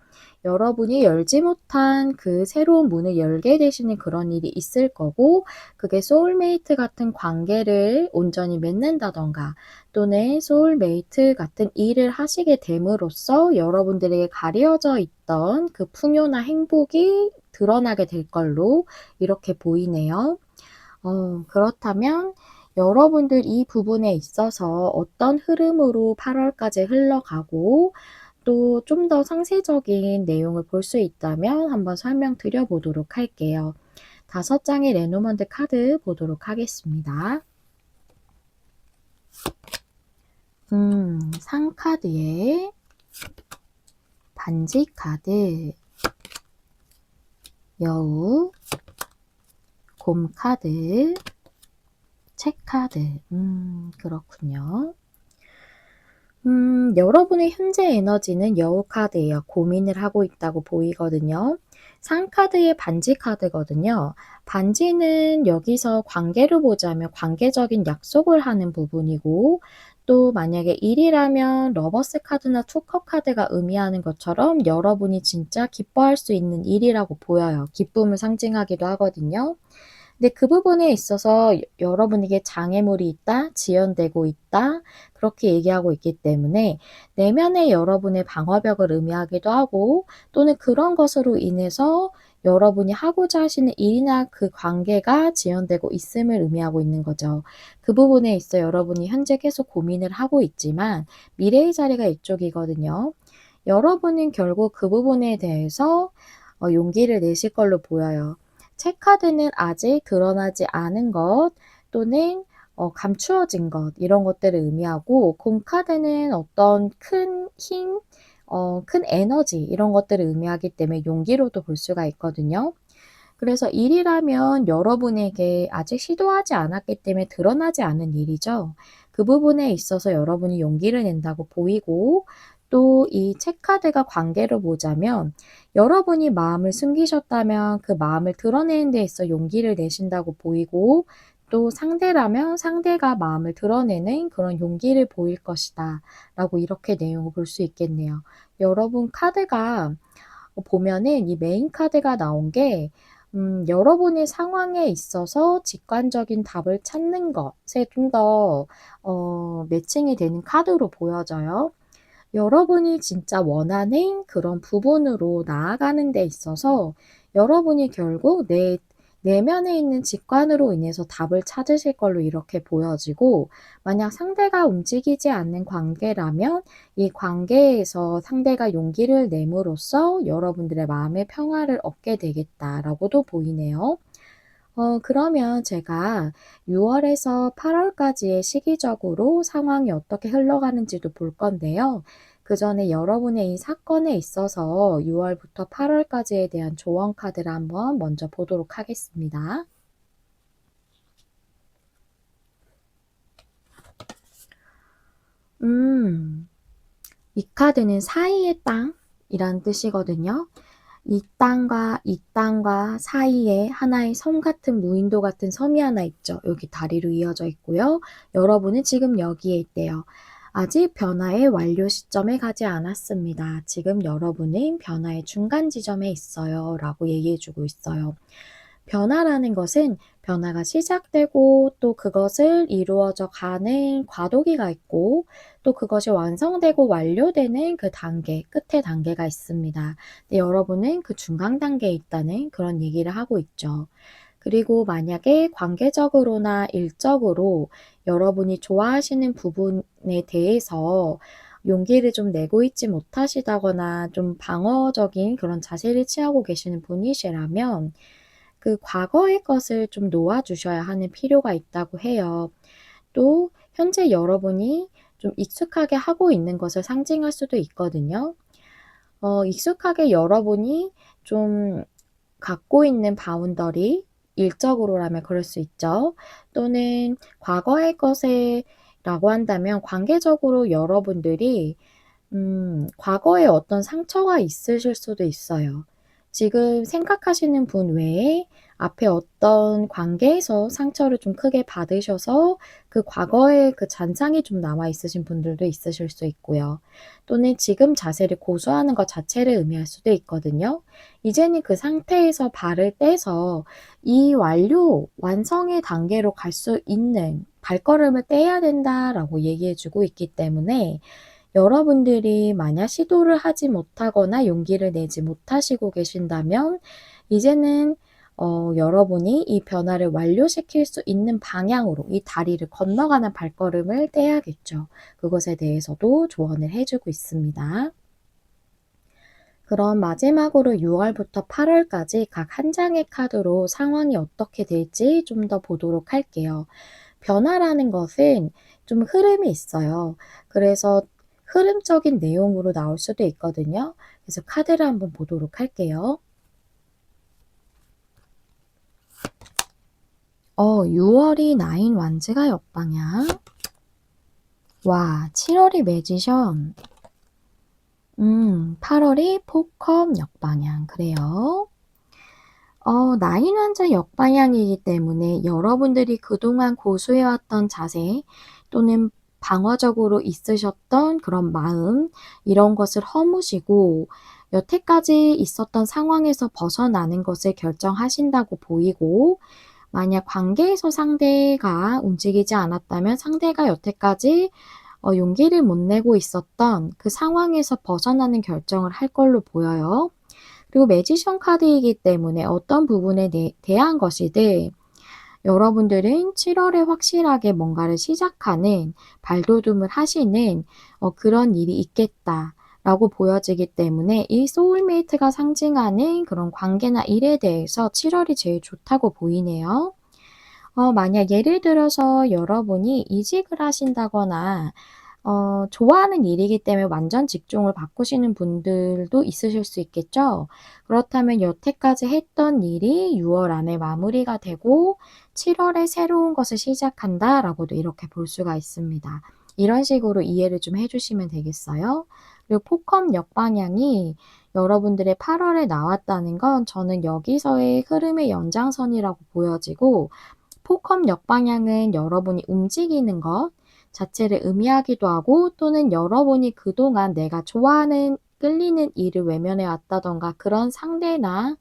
여러분이 열지 못한 그 새로운 문을 열게 되시는 그런 일이 있을 거고 그게 소울메이트 같은 관계를 온전히 맺는다던가 또는 소울메이트 같은 일을 하시게 됨으로써 여러분들에게 가려져 있던 그 풍요나 행복이 드러나게 될 걸로 이렇게 보이네요. 그렇다면 여러분들 이 부분에 있어서 어떤 흐름으로 8월까지 흘러가고 또 좀 더 상세적인 내용을 볼 수 있다면 한번 설명드려 보도록 할게요. 5장의 레노먼드 카드 보도록 하겠습니다. 상카드에 반지 카드, 여우, 곰 카드, 책 카드. 그렇군요. 여러분의 현재 에너지는 여우 카드예요. 고민을 하고 있다고 보이거든요. 상카드의 반지 카드거든요. 반지는 여기서 관계로 보자면 관계적인 약속을 하는 부분이고 또 만약에 일이라면 러버스 카드나 투컵 카드가 의미하는 것처럼 여러분이 진짜 기뻐할 수 있는 일이라고 보여요. 기쁨을 상징하기도 하거든요. 근데 그 부분에 있어서 여러분에게 장애물이 있다, 지연되고 있다, 그렇게 얘기하고 있기 때문에 내면의 여러분의 방어벽을 의미하기도 하고 또는 그런 것으로 인해서 여러분이 하고자 하시는 일이나 그 관계가 지연되고 있음을 의미하고 있는 거죠. 그 부분에 있어 여러분이 현재 계속 고민을 하고 있지만 미래의 자리가 이쪽이거든요. 여러분은 결국 그 부분에 대해서 용기를 내실 걸로 보여요. 체카드는 아직 드러나지 않은 것 또는 감추어진 것 이런 것들을 의미하고 곰카드는 어떤 큰 힘, 큰 에너지 이런 것들을 의미하기 때문에 용기로도 볼 수가 있거든요. 그래서 일이라면 여러분에게 아직 시도하지 않았기 때문에 드러나지 않은 일이죠. 그 부분에 있어서 여러분이 용기를 낸다고 보이고 또 이 체카드가 관계로 보자면 여러분이 마음을 숨기셨다면 그 마음을 드러내는 데 있어 용기를 내신다고 보이고 또 상대라면 상대가 마음을 드러내는 그런 용기를 보일 것이다 라고 이렇게 내용을 볼 수 있겠네요. 여러분 카드가 보면은 이 메인 카드가 나온 게 여러분의 상황에 있어서 직관적인 답을 찾는 것에 좀 더 매칭이 되는 카드로 보여져요. 여러분이 진짜 원하는 그런 부분으로 나아가는 데 있어서 여러분이 결국 내면에 있는 직관으로 인해서 답을 찾으실 걸로 이렇게 보여지고, 만약 상대가 움직이지 않는 관계라면 이 관계에서 상대가 용기를 내므로써 여러분들의 마음의 평화를 얻게 되겠다라고도 보이네요. 그러면 제가 6월에서 8월까지의 시기적으로 상황이 어떻게 흘러가는지도 볼 건데요. 그 전에 여러분의 이 사건에 있어서 6월부터 8월까지에 대한 조언 카드를 한번 먼저 보도록 하겠습니다. 이 카드는 사이의 땅이란 뜻이거든요. 이 땅과 사이에 하나의 섬 같은 무인도 같은 섬이 하나 있죠. 여기 다리로 이어져 있고요. 여러분은 지금 여기에 있대요. 아직 변화의 완료 시점에 가지 않았습니다. 지금 여러분은 변화의 중간 지점에 있어요. 라고 얘기해 주고 있어요. 변화라는 것은 변화가 시작되고 또 그것을 이루어져 가는 과도기가 있고, 또 그것이 완성되고 완료되는 그 단계, 끝의 단계가 있습니다. 근데 여러분은 그 중간 단계에 있다는 그런 얘기를 하고 있죠. 그리고 만약에 관계적으로나 일적으로 여러분이 좋아하시는 부분에 대해서 용기를 좀 내고 있지 못하시다거나 좀 방어적인 그런 자세를 취하고 계시는 분이시라면 그 과거의 것을 좀 놓아 주셔야 하는 필요가 있다고 해요. 또 현재 여러분이 좀 익숙하게 하고 있는 것을 상징할 수도 있거든요. 익숙하게 여러분이 좀 갖고 있는 바운더리, 일적으로라면 그럴 수 있죠. 또는 과거의 것에 라고 한다면 관계적으로 여러분들이 과거에 어떤 상처가 있으실 수도 있어요. 지금 생각하시는 분 외에 앞에 어떤 관계에서 상처를 좀 크게 받으셔서 그 과거의 그 잔상이 좀 남아 있으신 분들도 있으실 수 있고요. 또는 지금 자세를 고수하는 것 자체를 의미할 수도 있거든요. 이제는 그 상태에서 발을 떼서 이 완성의 단계로 갈 수 있는 발걸음을 떼야 된다라고 얘기해 주고 있기 때문에, 여러분들이 만약 시도를 하지 못하거나 용기를 내지 못하시고 계신다면 이제는 여러분이 이 변화를 완료시킬 수 있는 방향으로 이 다리를 건너가는 발걸음을 떼야겠죠. 그것에 대해서도 조언을 해주고 있습니다. 그럼 마지막으로 6월부터 8월까지 각 한 장의 카드로 상황이 어떻게 될지 좀 더 보도록 할게요. 변화라는 것은 좀 흐름이 있어요. 그래서 흐름적인 내용으로 나올 수도 있거든요. 그래서 카드를 한번 보도록 할게요. 6월이 9 완즈가 역방향. 와, 7월이 매지션. 8월이 포컵 역방향. 그래요. 9 완즈 역방향이기 때문에 여러분들이 그동안 고수해왔던 자세 또는 방어적으로 있으셨던 그런 마음, 이런 것을 허무시고 여태까지 있었던 상황에서 벗어나는 것을 결정하신다고 보이고, 만약 관계에서 상대가 움직이지 않았다면 상대가 여태까지 용기를 못 내고 있었던 그 상황에서 벗어나는 결정을 할 걸로 보여요. 그리고 매지션 카드이기 때문에 어떤 부분에 대한 것이든 여러분들은 7월에 확실하게 뭔가를 시작하는 발돋움을 하시는 그런 일이 있겠다라고 보여지기 때문에 이 소울메이트가 상징하는 그런 관계나 일에 대해서 7월이 제일 좋다고 보이네요. 만약 예를 들어서 여러분이 이직을 하신다거나 좋아하는 일이기 때문에 완전 직종을 바꾸시는 분들도 있으실 수 있겠죠. 그렇다면 여태까지 했던 일이 6월 안에 마무리가 되고 7월에 새로운 것을 시작한다라고도 이렇게 볼 수가 있습니다. 이런 식으로 이해를 좀 해주시면 되겠어요. 그리고 포컴 역방향이 여러분들의 8월에 나왔다는 건 저는 여기서의 흐름의 연장선이라고 보여지고, 포컴 역방향은 여러분이 움직이는 것 자체를 의미하기도 하고, 또는 여러분이 그동안 내가 좋아하는 끌리는 일을 외면해 왔다던가 그런 상대나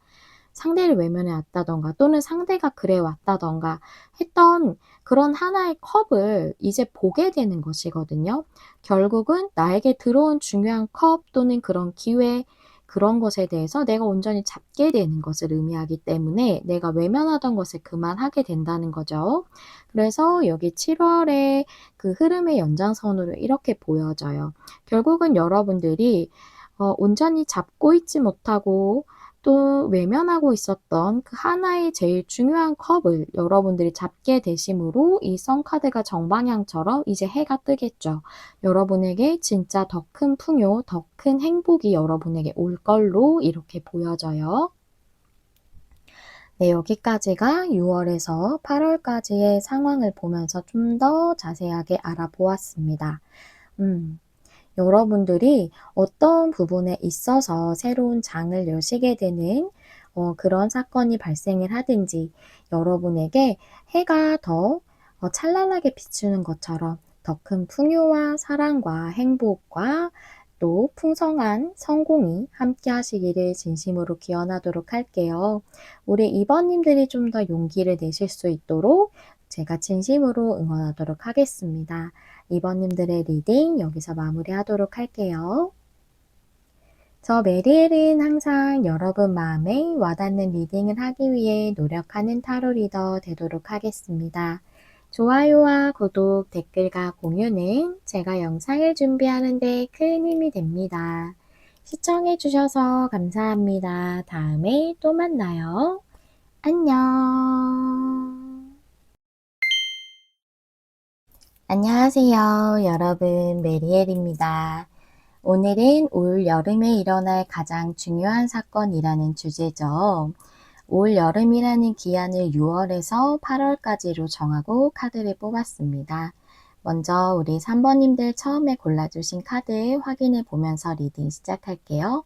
상대를 외면해 왔다던가 또는 상대가 그래 왔다던가 했던 그런 하나의 컵을 이제 보게 되는 것이거든요. 결국은 나에게 들어온 중요한 컵 또는 그런 기회 그런 것에 대해서 내가 온전히 잡게 되는 것을 의미하기 때문에 내가 외면하던 것을 그만하게 된다는 거죠. 그래서 여기 7월의 그 흐름의 연장선으로 이렇게 보여져요. 결국은 여러분들이 온전히 잡고 있지 못하고 또 외면하고 있었던 그 하나의 제일 중요한 컵을 여러분들이 잡게 되심으로 이 썬카드가 정방향처럼 이제 해가 뜨겠죠. 여러분에게 진짜 더 큰 풍요, 더 큰 행복이 여러분에게 올 걸로 이렇게 보여져요. 네, 여기까지가 6월에서 8월까지의 상황을 보면서 좀 더 자세하게 알아보았습니다. 여러분들이 어떤 부분에 있어서 새로운 장을 여시게 되는 그런 사건이 발생을 하든지 여러분에게 해가 더 찬란하게 비추는 것처럼 더 큰 풍요와 사랑과 행복과 또 풍성한 성공이 함께 하시기를 진심으로 기원하도록 할게요. 우리 2번님들이 좀 더 용기를 내실 수 있도록 제가 진심으로 응원하도록 하겠습니다. 2번님들의 리딩 여기서 마무리하도록 할게요. 저 메리엘은 항상 여러분 마음에 와닿는 리딩을 하기 위해 노력하는 타로 리더 되도록 하겠습니다. 좋아요와 구독, 댓글과 공유는 제가 영상을 준비하는 데 큰 힘이 됩니다. 시청해주셔서 감사합니다. 다음에 또 만나요. 안녕. 안녕하세요. 여러분, 메리엘입니다. 오늘은 올 여름에 일어날 가장 중요한 사건이라는 주제죠. 올 여름이라는 기한을 6월에서 8월까지로 정하고 카드를 뽑았습니다. 먼저 우리 3번님들 처음에 골라주신 카드 확인해 보면서 리딩 시작할게요.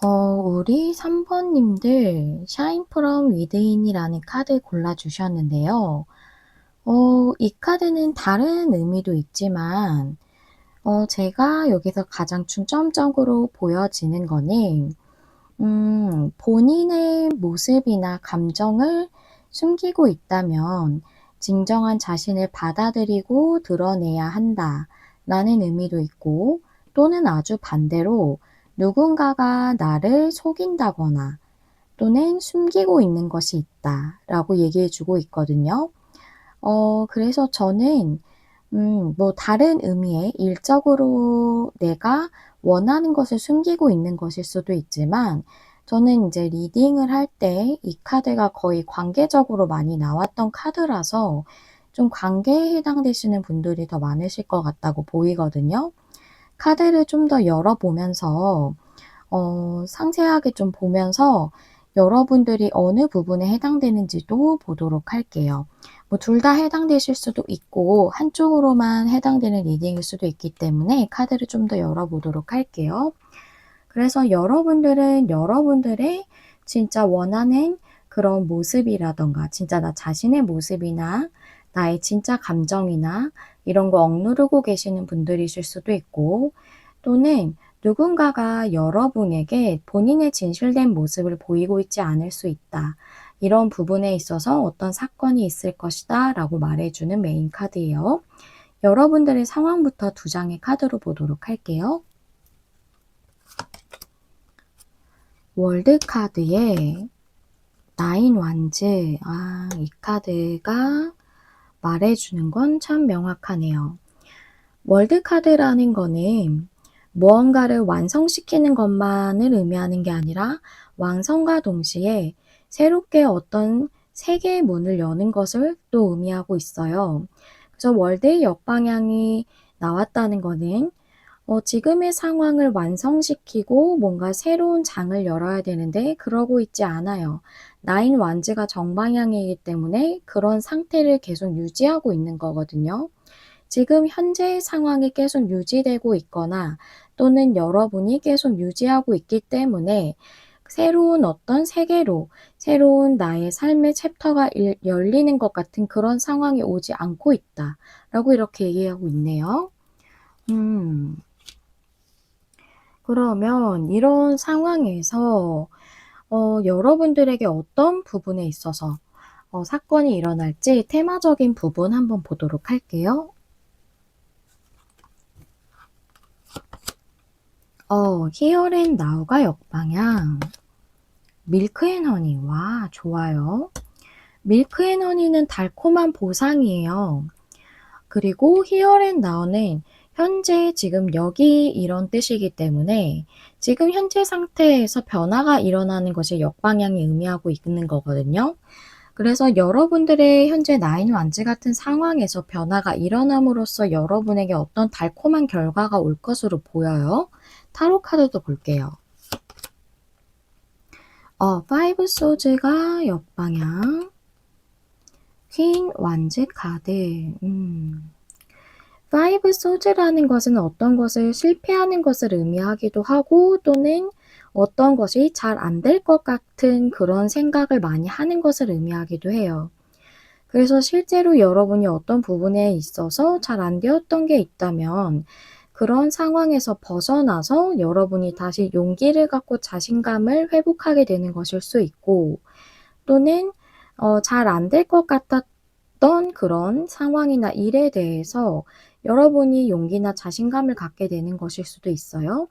우리 3번님들 샤인 프롬 위드인이라는 카드 골라주셨는데요. 이 카드는 다른 의미도 있지만 제가 여기서 가장 중점적으로 보여지는 거는 본인의 모습이나 감정을 숨기고 있다면 진정한 자신을 받아들이고 드러내야 한다라는 의미도 있고 또는 아주 반대로 누군가가 나를 속인다거나 또는 숨기고 있는 것이 있다라고 얘기해 주고 있거든요. 그래서 저는 뭐 다른 의미의 일적으로 내가 원하는 것을 숨기고 있는 것일 수도 있지만 저는 이제 리딩을 할 때 이 카드가 거의 관계적으로 많이 나왔던 카드라서 좀 관계에 해당되시는 분들이 더 많으실 것 같다고 보이거든요. 카드를 좀 더 열어보면서 상세하게 좀 보면서 여러분들이 어느 부분에 해당되는지도 보도록 할게요. 뭐 둘 다 해당되실 수도 있고 한쪽으로만 해당되는 리딩일 수도 있기 때문에 카드를 좀 더 열어보도록 할게요. 그래서 여러분들은 여러분들의 진짜 원하는 그런 모습이라던가 진짜 나 자신의 모습이나 나의 진짜 감정이나 이런 거 억누르고 계시는 분들이실 수도 있고 또는 누군가가 여러분에게 본인의 진실된 모습을 보이고 있지 않을 수 있다. 이런 부분에 있어서 어떤 사건이 있을 것이다 라고 말해주는 메인 카드예요. 여러분들의 상황부터 두 장의 카드로 보도록 할게요. 월드 카드에 나인 완즈. 이 카드가 말해주는 건 참 명확하네요. 월드 카드라는 거는 무언가를 완성시키는 것만을 의미하는 게 아니라 완성과 동시에 새롭게 어떤 세계의 문을 여는 것을 또 의미하고 있어요. 그래서 월드의 역방향이 나왔다는 거는 지금의 상황을 완성시키고 뭔가 새로운 장을 열어야 되는데 그러고 있지 않아요. 나인 완즈가 정방향이기 때문에 그런 상태를 계속 유지하고 있는 거거든요. 지금 현재의 상황이 계속 유지되고 있거나 또는 여러분이 계속 유지하고 있기 때문에 새로운 어떤 세계로 새로운 나의 삶의 챕터가 열리는 것 같은 그런 상황이 오지 않고 있다라고 이렇게 얘기하고 있네요. 그러면 이런 상황에서 여러분들에게 어떤 부분에 있어서 사건이 일어날지 테마적인 부분 한번 보도록 할게요. Here and Now가 역방향. 밀크 앤 허니. 와, 좋아요. 밀크 앤 허니는 달콤한 보상이에요. 그리고 Here and Now는 현재 지금 여기 이런 뜻이기 때문에 지금 현재 상태에서 변화가 일어나는 것이 역방향이 의미하고 있는 거거든요. 그래서 여러분들의 현재 나인 완즈 같은 상황에서 변화가 일어남으로써 여러분에게 어떤 달콤한 결과가 올 것으로 보여요. 타로 카드도 볼게요. 파이브 소즈가 역방향. 퀸 완즈 카드. 파이브 소즈라는 것은 어떤 것을 실패하는 것을 의미하기도 하고 또는 어떤 것이 잘 안 될 것 같은 그런 생각을 많이 하는 것을 의미하기도 해요. 그래서 실제로 여러분이 어떤 부분에 있어서 잘 안 되었던 게 있다면 그런 상황에서 벗어나서 여러분이 다시 용기를 갖고 자신감을 회복하게 되는 것일 수 있고 또는 잘 안 될 것 같았던 그런 상황이나 일에 대해서 여러분이 용기나 자신감을 갖게 되는 것일 수도 있어요.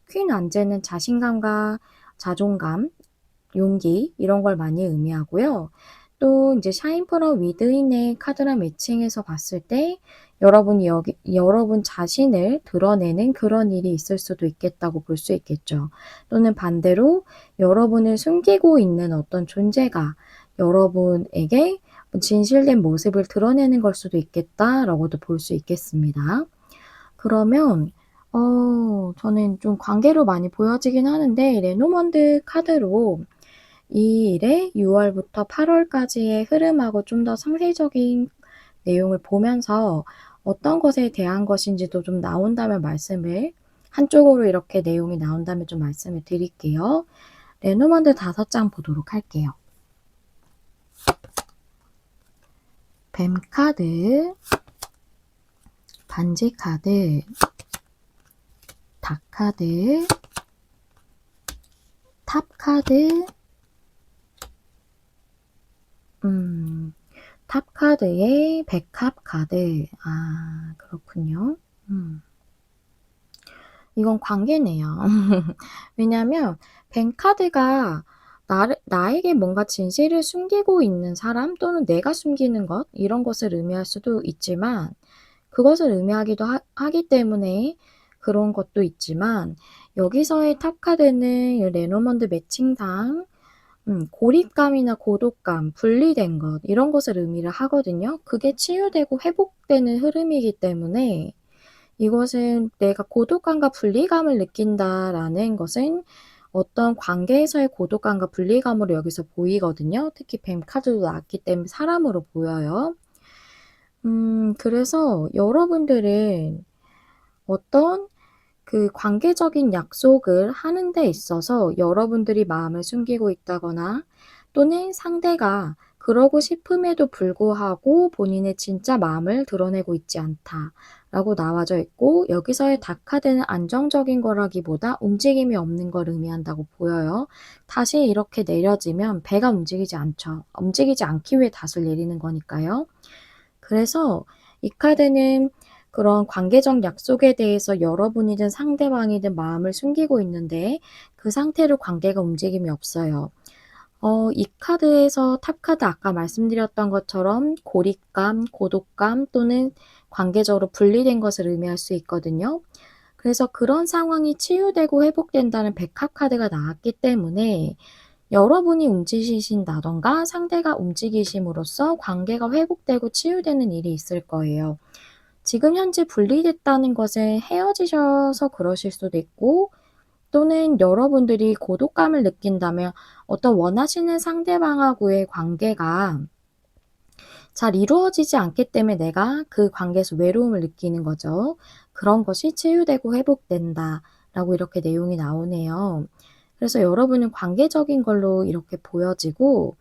퀸 완즈는 자신감과 자존감, 용기 이런 걸 많이 의미하고요. 또 이제 샤인 프롬 위드인의 카드랑 매칭해서 봤을 때 여러분이 여러분 자신을 드러내는 그런 일이 있을 수도 있겠다고 볼 수 있겠죠. 또는 반대로 여러분을 숨기고 있는 어떤 존재가 여러분에게 진실된 모습을 드러내는 걸 수도 있겠다라고도 볼 수 있겠습니다. 그러면 저는 좀 관계로 많이 보여지긴 하는데 레노먼드 카드로 이 일의 6월부터 8월까지의 흐름하고 좀 더 상세적인 내용을 보면서 어떤 것에 대한 것인지도 좀 나온다면 한쪽으로 이렇게 내용이 나온다면 좀 말씀을 드릴게요. 레노먼드 5장 보도록 할게요. 뱀 카드, 반지 카드, 닭 카드, 탑 카드, 탑 카드에 백합 카드. 아, 그렇군요. 이건 관계네요. 왜냐면 뱅 카드가 나에게 뭔가 진실을 숨기고 있는 사람 또는 내가 숨기는 것 이런 것을 의미할 수도 있지만 그것을 의미하기도 하기 때문에 그런 것도 있지만 여기서의 탑 카드는 레노먼드 매칭상 고립감이나 고독감, 분리된 것 이런 것을 의미를 하거든요. 그게 치유되고 회복되는 흐름이기 때문에 이것은 내가 고독감과 분리감을 느낀다라는 것은 어떤 관계에서의 고독감과 분리감으로 여기서 보이거든요. 특히 뱀 카드도 나왔기 때문에 사람으로 보여요. 그래서 여러분들은 어떤 그 관계적인 약속을 하는 데 있어서 여러분들이 마음을 숨기고 있다거나 또는 상대가 그러고 싶음에도 불구하고 본인의 진짜 마음을 드러내고 있지 않다라고 나와져 있고 여기서의 닭 카드는 안정적인 거라기보다 움직임이 없는 걸 의미한다고 보여요. 다시 이렇게 내려지면 배가 움직이지 않죠. 움직이지 않기 위해 닷을 내리는 거니까요. 그래서 이 카드는 그런 관계적 약속에 대해서 여러분이든 상대방이든 마음을 숨기고 있는데 그 상태로 관계가 움직임이 없어요. 이 카드에서 탑 카드 아까 말씀드렸던 것처럼 고립감, 고독감 또는 관계적으로 분리된 것을 의미할 수 있거든요. 그래서 그런 상황이 치유되고 회복된다는 백합 카드가 나왔기 때문에 여러분이 움직이신다던가 상대가 움직이심으로써 관계가 회복되고 치유되는 일이 있을 거예요. 지금 현재 분리됐다는 것은 헤어지셔서 그러실 수도 있고 또는 여러분들이 고독감을 느낀다면 어떤 원하시는 상대방하고의 관계가 잘 이루어지지 않기 때문에 내가 그 관계에서 외로움을 느끼는 거죠. 그런 것이 치유되고 회복된다라고 이렇게 내용이 나오네요. 그래서 여러분은 관계적인 걸로 이렇게 보여지고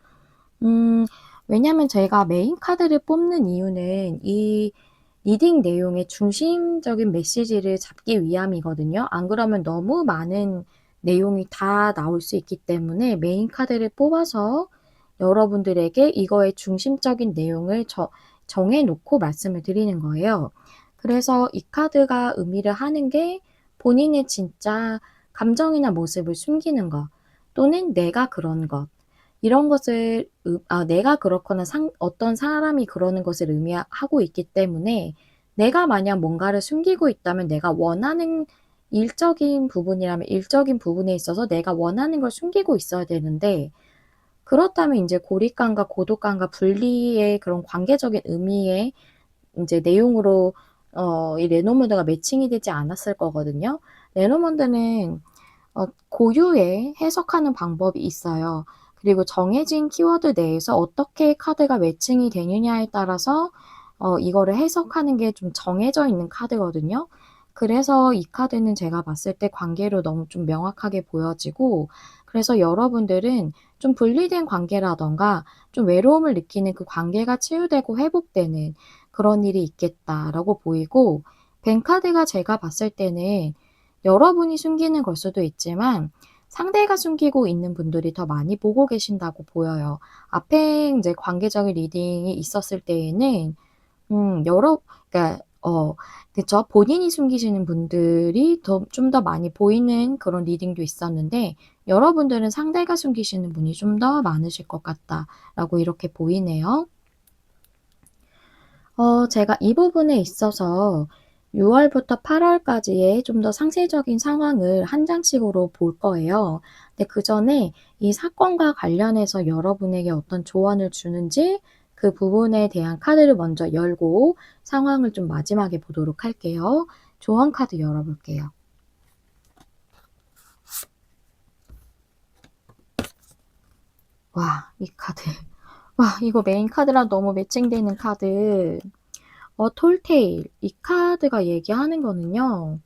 왜냐면 제가 메인 카드를 뽑는 이유는 이 리딩 내용의 중심적인 메시지를 잡기 위함이거든요. 안 그러면 너무 많은 내용이 다 나올 수 있기 때문에 메인 카드를 뽑아서 여러분들에게 이거의 중심적인 내용을 정해 놓고 말씀을 드리는 거예요. 그래서 이 카드가 의미를 하는 게 본인의 진짜 감정이나 모습을 숨기는 것, 또는 내가 그런 것, 이런 것을 내가 그렇거나 어떤 사람이 그러는 것을 의미하고 있기 때문에, 내가 만약 뭔가를 숨기고 있다면 내가 원하는 일적인 부분이라면 일적인 부분에 있어서 내가 원하는 걸 숨기고 있어야 되는데, 그렇다면 인제 고립감과 고독감과 분리의 그런 관계적인 의미의 인제 내용으로 이 레노먼드가 매칭이 되지 않았을 거거든요. 레노먼드는 고유의 해석하는 방법이 있어요. 그리고 정해진 키워드 내에서 어떻게 카드가 매칭이 되느냐에 따라서 이거를 해석하는 게 좀 정해져 있는 카드거든요. 그래서 이 카드는 제가 봤을 때 관계로 너무 좀 명확하게 보여지고, 그래서 여러분들은 좀 분리된 관계라든가 좀 외로움을 느끼는 그 관계가 치유되고 회복되는 그런 일이 있겠다라고 보이고, 벤 카드가 제가 봤을 때는 여러분이 숨기는 걸 수도 있지만 상대가 숨기고 있는 분들이 더 많이 보고 계신다고 보여요. 앞에 인제 관계적인 리딩이 있었을 때에는 그러니까 그쵸. 본인이 숨기시는 분들이 좀 더 많이 보이는 그런 리딩도 있었는데, 여러분들은 상대가 숨기시는 분이 좀 더 많으실 것 같다라고 이렇게 보이네요. 제가 이 부분에 있어서 6월 월부터 8월 월까지의 좀 더 상세적인 상황을 한 장씩으로 볼 거예요. 근데 그전에 이 사건과 관련해서 여러분에게 어떤 조언을 주는지 그 부분에 대한 카드를 먼저 열고 상황을 좀 마지막에 보도록 할게요. 조언 카드 열어 볼게요. 와, 이 카드. 와, 이거 메인 카드랑 너무 매칭되는 카드. 톨테일. 이 카드가 얘기하는 거는요,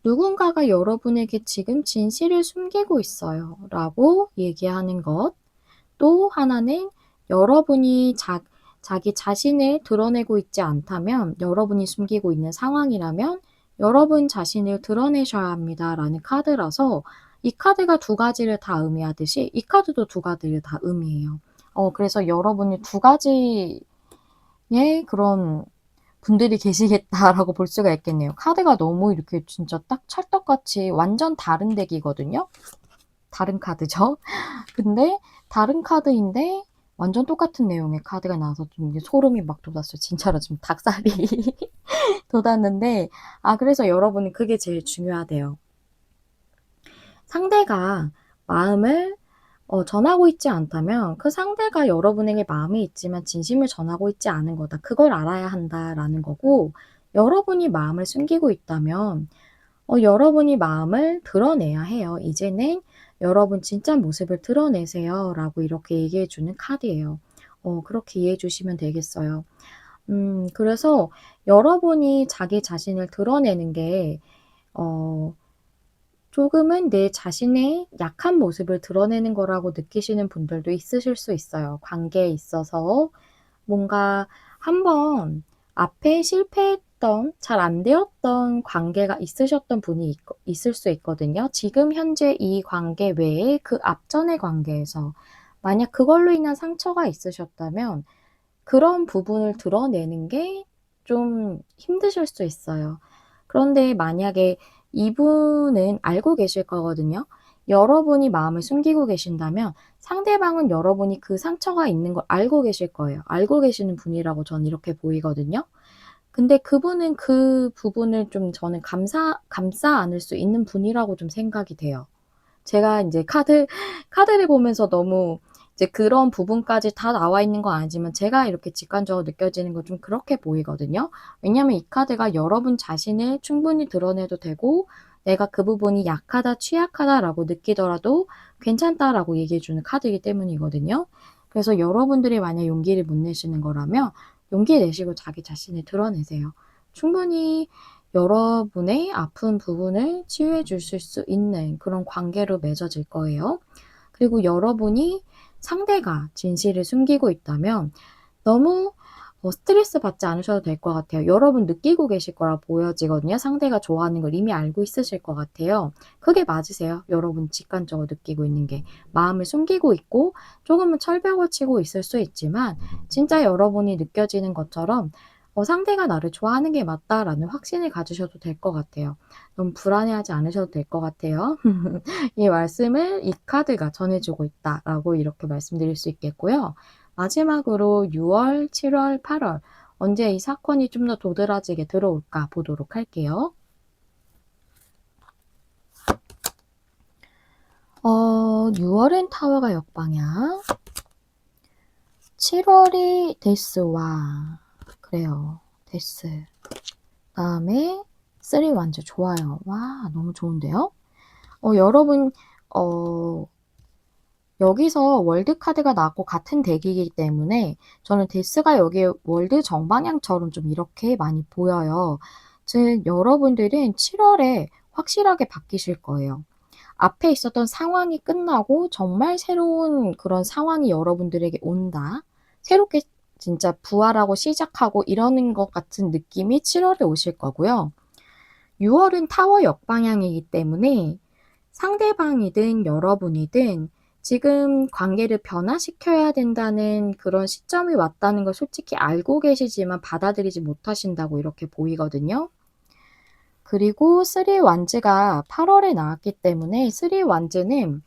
누군가가 여러분에게 지금 진실을 숨기고 있어요 라고 얘기하는 것. 또 하나는 여러분이 자기 자신을 드러내고 있지 않다면, 여러분이 숨기고 있는 상황이라면 여러분 자신을 드러내셔야 합니다 라는 카드라서, 이 카드가 두 가지를 다 의미하듯이 이 카드도 두 가지를 다 의미해요. 그래서 여러분이 두 가지의 그런 분들이 계시겠다라고 볼 수가 있겠네요. 카드가 너무 이렇게 진짜 딱 찰떡같이 완전 다른 덱이거든요. 다른 카드죠. 근데 다른 카드인데 완전 똑같은 내용의 카드가 나와서 좀 소름이 막 돋았어요. 진짜로 좀 닭살이 돋았는데, 그래서 여러분은 그게 제일 중요하대요. 상대가 마음을 전하고 있지 않다면 그 상대가 여러분에게 마음이 있지만 진심을 전하고 있지 않은 거다. 그걸 알아야 한다라는 거고, 여러분이 마음을 숨기고 있다면 여러분이 마음을 드러내야 해요. 이제는 여러분 진짜 모습을 드러내세요 라고 이렇게 얘기해 주는 카드예요. 그렇게 이해해 주시면 되겠어요. 그래서 여러분이 자기 자신을 드러내는 게 어, 조금은 내 자신의 약한 모습을 드러내는 거라고 느끼시는 분들도 있으실 수 있어요. 관계에 있어서 뭔가 한번 앞에 실패했던, 잘 안 되었던 관계가 있으셨던 분이 있을 수 있거든요. 지금 현재 이 관계 외에 그 앞전의 관계에서 만약 그걸로 인한 상처가 있으셨다면 그런 부분을 드러내는 게 좀 힘드실 수 있어요. 그런데 만약에 이분은 알고 계실 거거든요. 여러분이 마음을 숨기고 계신다면 상대방은 여러분이 그 상처가 있는 걸 알고 계실 거예요. 알고 계시는 분이라고 저는 이렇게 보이거든요. 근데 그분은 그 부분을 좀 저는 감싸 안을 수 있는 분이라고 좀 생각이 돼요. 제가 인제 카드를 보면서 너무 이제 그런 부분까지 다 나와 있는 건 아니지만 제가 이렇게 직관적으로 느껴지는 건 좀 그렇게 보이거든요. 왜냐하면 이 카드가 여러분 자신을 충분히 드러내도 되고, 내가 그 부분이 약하다, 취약하다라고 느끼더라도 괜찮다라고 얘기해 주는 카드이기 때문이거든요. 그래서 여러분들이 만약 용기를 못 내시는 거라면 용기 내시고 자기 자신을 드러내세요. 충분히 여러분의 아픈 부분을 치유해 주실 수 있는 그런 관계로 맺어질 거예요. 그리고 여러분이 상대가 진실을 숨기고 있다면 너무 스트레스 받지 않으셔도 될 것 같아요. 여러분 느끼고 계실 거라 보여지거든요. 상대가 좋아하는 걸 이미 알고 있으실 것 같아요. 그게 맞으세요. 여러분 직관적으로 느끼고 있는 게. 마음을 숨기고 있고 조금은 철벽을 치고 있을 수 있지만 진짜 여러분이 느껴지는 것처럼 상대가 나를 좋아하는 게 맞다라는 확신을 가지셔도 될 것 같아요. 너무 불안해하지 않으셔도 될 것 같아요. 이 말씀을 이 카드가 전해주고 있다라고 이렇게 말씀드릴 수 있겠고요. 마지막으로 6월, 7월, 8월 언제 이 사건이 좀 더 도드라지게 들어올까 보도록 할게요. 6월엔 타워가 역방향, 7월이 데스와 그래요. 데스. 다음에 3 완전 좋아요. 와, 너무 좋은데요? 여러분 여기서 월드 카드가 나왔고 같은 덱이기 때문에 저는 데스가 여기에 월드 정방향처럼 좀 이렇게 많이 보여요. 즉 여러분들은 7월에 확실하게 바뀌실 거예요. 앞에 있었던 상황이 끝나고 정말 새로운 그런 상황이 여러분들에게 온다. 새롭게 진짜 부활하고 시작하고 이러는 것 같은 느낌이 7월에 오실 거고요. 6월은 타워 역방향이기 때문에 상대방이든 여러분이든 지금 관계를 변화시켜야 된다는 그런 시점이 왔다는 걸 솔직히 알고 계시지만 받아들이지 못하신다고 이렇게 보이거든요. 그리고 3 완즈가 8월에 나왔기 때문에 3 완즈는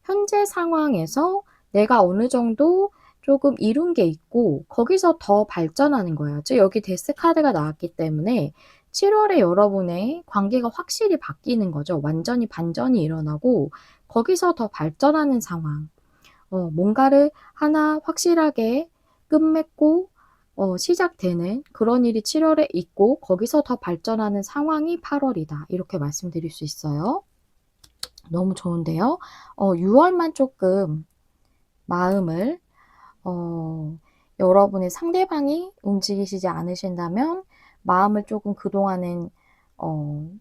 현재 상황에서 내가 어느 정도 조금 이룬 게 있고 거기서 더 발전하는 거예요. 즉 여기 데스 카드가 나왔기 때문에 7월에 여러분의 관계가 확실히 바뀌는 거죠. 완전히 반전이 일어나고 거기서 더 발전하는 상황. 뭔가를 하나 확실하게 끝맺고 시작되는 그런 일이 7월에 있고 거기서 더 발전하는 상황이 8월이다. 이렇게 말씀드릴 수 있어요. 너무 좋은데요. 6월만 조금 마음을 여러분의 상대방이 움직이시지 않으신다면 마음을 조금 그동안은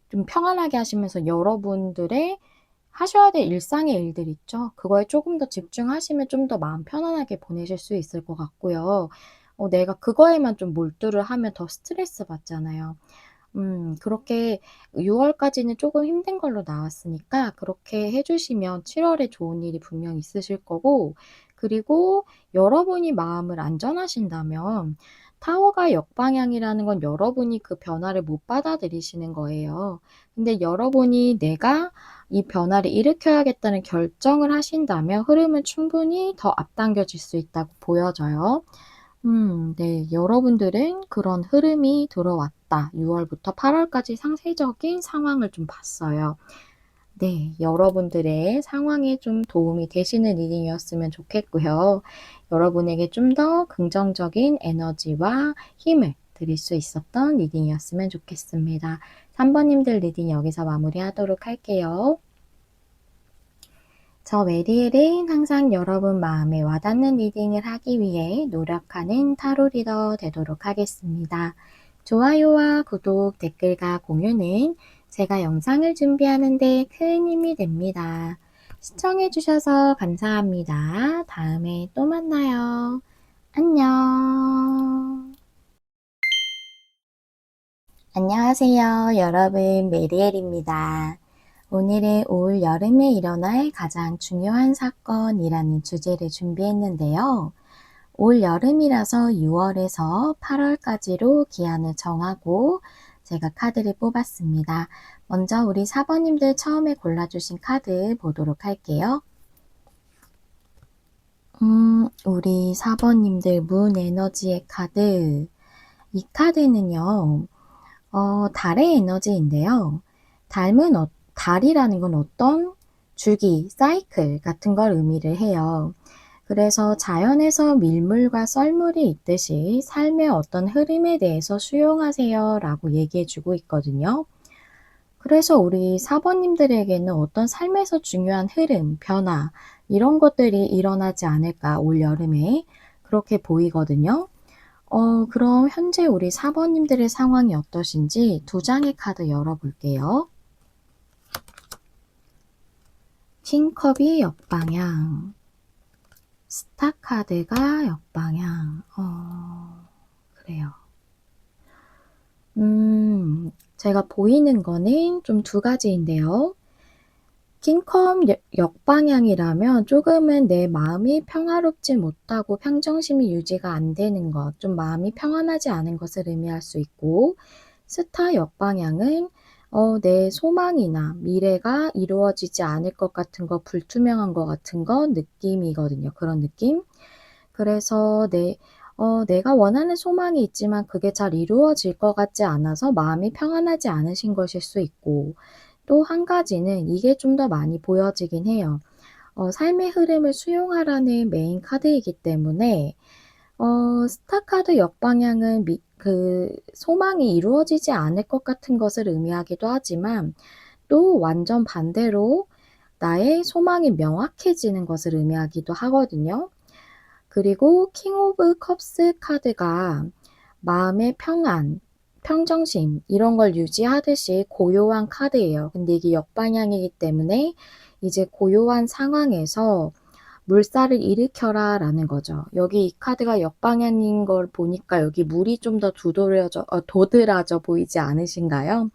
좀 평안하게 하시면서 여러분들의 하셔야 될 일상의 일들 있죠. 그거에 조금 더 집중하시면 좀 더 마음 편안하게 보내실 수 있을 것 같고요. 내가 그거에만 좀 몰두를 하면 더 스트레스 받잖아요. 그렇게 6월까지는 조금 힘든 걸로 나왔으니까 그렇게 해 주시면 7월에 좋은 일이 분명 있으실 거고 그리고 여러분이 마음을 안전하신다면 타워가 역방향이라는 건 여러분이 그 변화를 못 받아들이시는 거예요. 근데 여러분이 내가 이 변화를 일으켜야겠다는 결정을 하신다면 흐름은 충분히 더 앞당겨질 수 있다고 보여져요. 네. 여러분들은 그런 흐름이 들어왔다. 6월부터 8월까지 상세적인 상황을 좀 봤어요. 네. 여러분들의 상황에 좀 도움이 되시는 리딩이었으면 좋겠고요. 여러분에게 좀 더 긍정적인 에너지와 힘을 드릴 수 있었던 리딩이었으면 좋겠습니다. 3번님들 리딩 여기서 마무리하도록 할게요. 저 메리엘은 항상 여러분 마음에 와닿는 리딩을 하기 위해 노력하는 타로 리더 되도록 하겠습니다. 좋아요와 구독, 댓글과 공유는 제가 영상을 준비하는 데 큰 힘이 됩니다. 시청해주셔서 감사합니다. 다음에 또 만나요. 안녕. 안녕하세요. 여러분, 메리엘입니다. 오늘은 올 여름에 일어날 가장 중요한 사건이라는 주제를 준비했는데요. 올 여름이라서 6월에서 8월까지로 기한을 정하고 제가 카드를 뽑았습니다. 먼저 우리 4번님들 처음에 골라주신 카드 보도록 할게요. 우리 4번님들 문 에너지의 카드. 이 카드는요, 달의 에너지인데요. 달이라는 건 어떤 주기, 사이클 같은 걸 의미를 해요. 그래서 자연에서 밀물과 썰물이 있듯이 삶의 어떤 흐름에 대해서 수용하세요 라고 얘기해 주고 있거든요. 그래서 우리 4번님들에게는 어떤 삶에서 중요한 흐름, 변화 이런 것들이 일어나지 않을까 올 여름에 그렇게 보이거든요. 그럼 현재 우리 4번님들의 상황이 어떠신지 두 장의 카드 열어볼게요. 킹컵이 역방향, 스타 카드가 역방향. 그래요. 제가 보이는 거는 좀 두 가지인데요. 킹컵 역방향이라면 조금은 내 마음이 평화롭지 못하고 평정심이 유지가 안 되는 것, 좀 마음이 평안하지 않은 것을 의미할 수 있고, 스타 역방향은 내 소망이나 미래가 이루어지지 않을 것 같은 거, 불투명한 것 같은 거 느낌이거든요. 그런 느낌. 그래서 내가 원하는 소망이 있지만 그게 잘 이루어질 것 같지 않아서 마음이 평안하지 않으신 것일 수 있고, 또 한 가지는 이게 좀 더 많이 보여지긴 해요. 삶의 흐름을 수용하라는 메인 카드이기 때문에 스타 카드 역방향은 소망이 이루어지지 않을 것 같은 것을 의미하기도 하지만, 또 완전 반대로 나의 소망이 명확해지는 것을 의미하기도 하거든요. 그리고 킹 오브 컵스 카드가 마음의 평안, 평정심 이런 걸 유지하듯이 고요한 카드예요. 근데 이게 역방향이기 때문에 이제 고요한 상황에서 물살을 일으켜라 라는 거죠. 여기 이 카드가 역방향인 걸 보니까 여기 물이 좀 더 도드라져 보이지 않으신가요?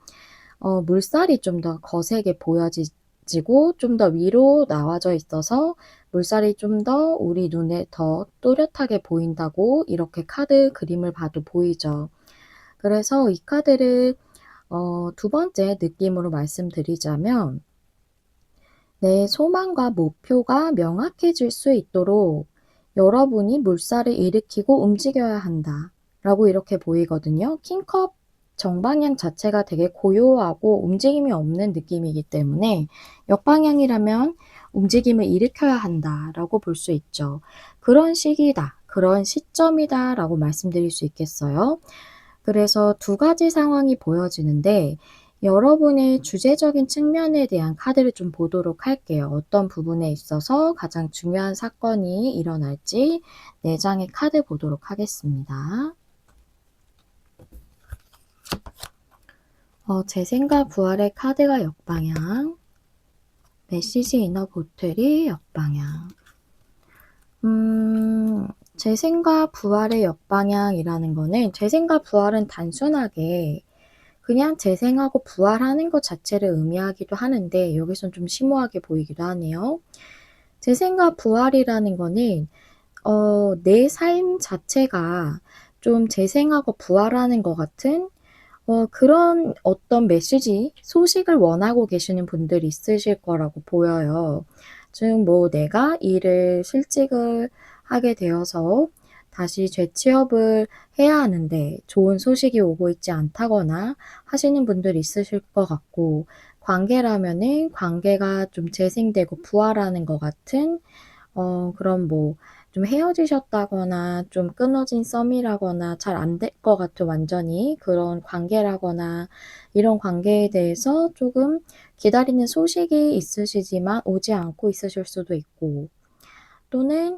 물살이 좀 더 거세게 보여지고 좀 더 위로 나와져 있어서 물살이 좀 더 우리 눈에 더 또렷하게 보인다고 이렇게 카드 그림을 봐도 보이죠. 그래서 이 카드를 두 번째 느낌으로 말씀드리자면, 내 소망과 목표가 명확해질 수 있도록 여러분이 물살을 일으키고 움직여야 한다 라고 이렇게 보이거든요. 킹컵 정방향 자체가 되게 고요하고 움직임이 없는 느낌이기 때문에 역방향이라면 움직임을 일으켜야 한다라고 볼 수 있죠. 그런 시기다, 그런 시점이다 라고 말씀드릴 수 있겠어요. 그래서 두 가지 상황이 보여지는데, 여러분의 주제적인 측면에 대한 카드를 좀 보도록 할게요. 어떤 부분에 있어서 가장 중요한 사건이 일어날지 4장의 카드 보도록 하겠습니다. 재생과 부활의 카드가 역방향, 메시지 이너 보틀이 역방향. 재생과 부활의 역방향이라는 거는, 재생과 부활은 단순하게 그냥 재생하고 부활하는 것 자체를 의미하기도 하는데 여기선 좀 심오하게 보이기도 하네요. 재생과 부활이라는 거는 내 삶 자체가 좀 재생하고 부활하는 것 같은 그런 어떤 메시지, 소식을 원하고 계시는 분들이 있으실 거라고 보여요. 즉 뭐 내가 일을 실직을 하게 되어서 다시 재취업을 해야 하는데 좋은 소식이 오고 있지 않다거나 하시는 분들이 있으실 것 같고, 관계라면은 관계가 좀 재생되고 부활하는 것 같은 그런 뭐 좀 헤어지셨다거나 좀 끊어진 썸이라거나 잘 안 될 것 같은 완전히 그런 관계라거나, 이런 관계에 대해서 조금 기다리는 소식이 있으시지만 오지 않고 있으실 수도 있고, 또는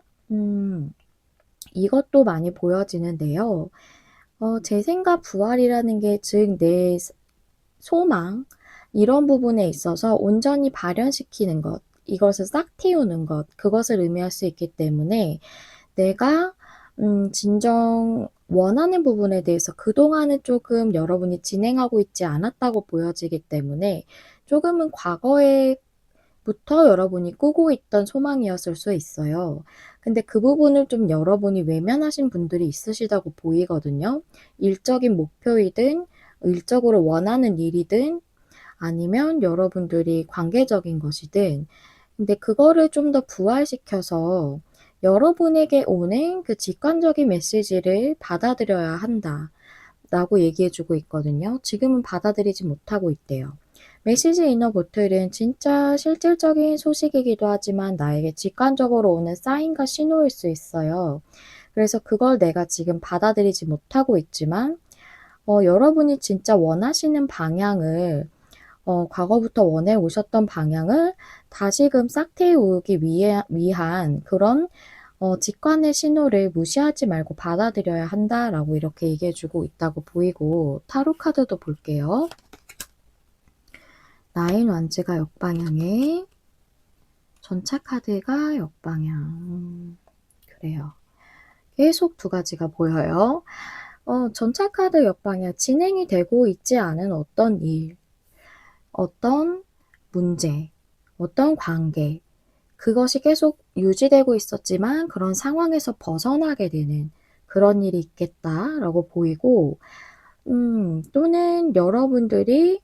이것도 많이 보여지는데요. 재생과 부활이라는 게 즉 내 소망 이런 부분에 있어서 온전히 발현시키는 것, 이것을 싹 틔우는 것, 그것을 의미할 수 있기 때문에 내가 진정 원하는 부분에 대해서 그동안은 조금 여러분이 진행하고 있지 않았다고 보여지기 때문에 조금은 과거에 부터 여러분이 꾸고 있던 소망이었을 수 있어요. 근데 그 부분을 좀 여러분이 외면하신 분들이 있으시다고 보이거든요. 일적인 목표이든 일적으로 원하는 일이든 아니면 여러분들이 관계적인 것이든, 근데 그거를 좀 더 부활시켜서 여러분에게 오는 그 직관적인 메시지를 받아들여야 한다라고 얘기해 주고 있거든요. 지금은 받아들이지 못하고 있대요. 메시지 이너 보틀은 진짜 실질적인 소식이기도 하지만 나에게 직관적으로 오는 사인과 신호일 수 있어요. 그래서 그걸 내가 지금 받아들이지 못하고 있지만 여러분이 진짜 원하시는 방향을, 과거부터 원해 오셨던 방향을 다시금 싹 틔우기 위한 그런 직관의 신호를 무시하지 말고 받아들여야 한다라고 이렇게 얘기해 주고 있다고 보이고, 타로 카드도 볼게요. 나인 완즈가 역방향에, 전차 카드가 역방향. 그래요. 계속 두 가지가 보여요. 전차 카드 옆방향 진행이 되고 있지 않은 어떤 일, 어떤 문제, 어떤 관계, 그것이 계속 유지되고 있었지만 그런 상황에서 벗어나게 되는 그런 일이 있겠다라고 보이고, 또는 여러분들이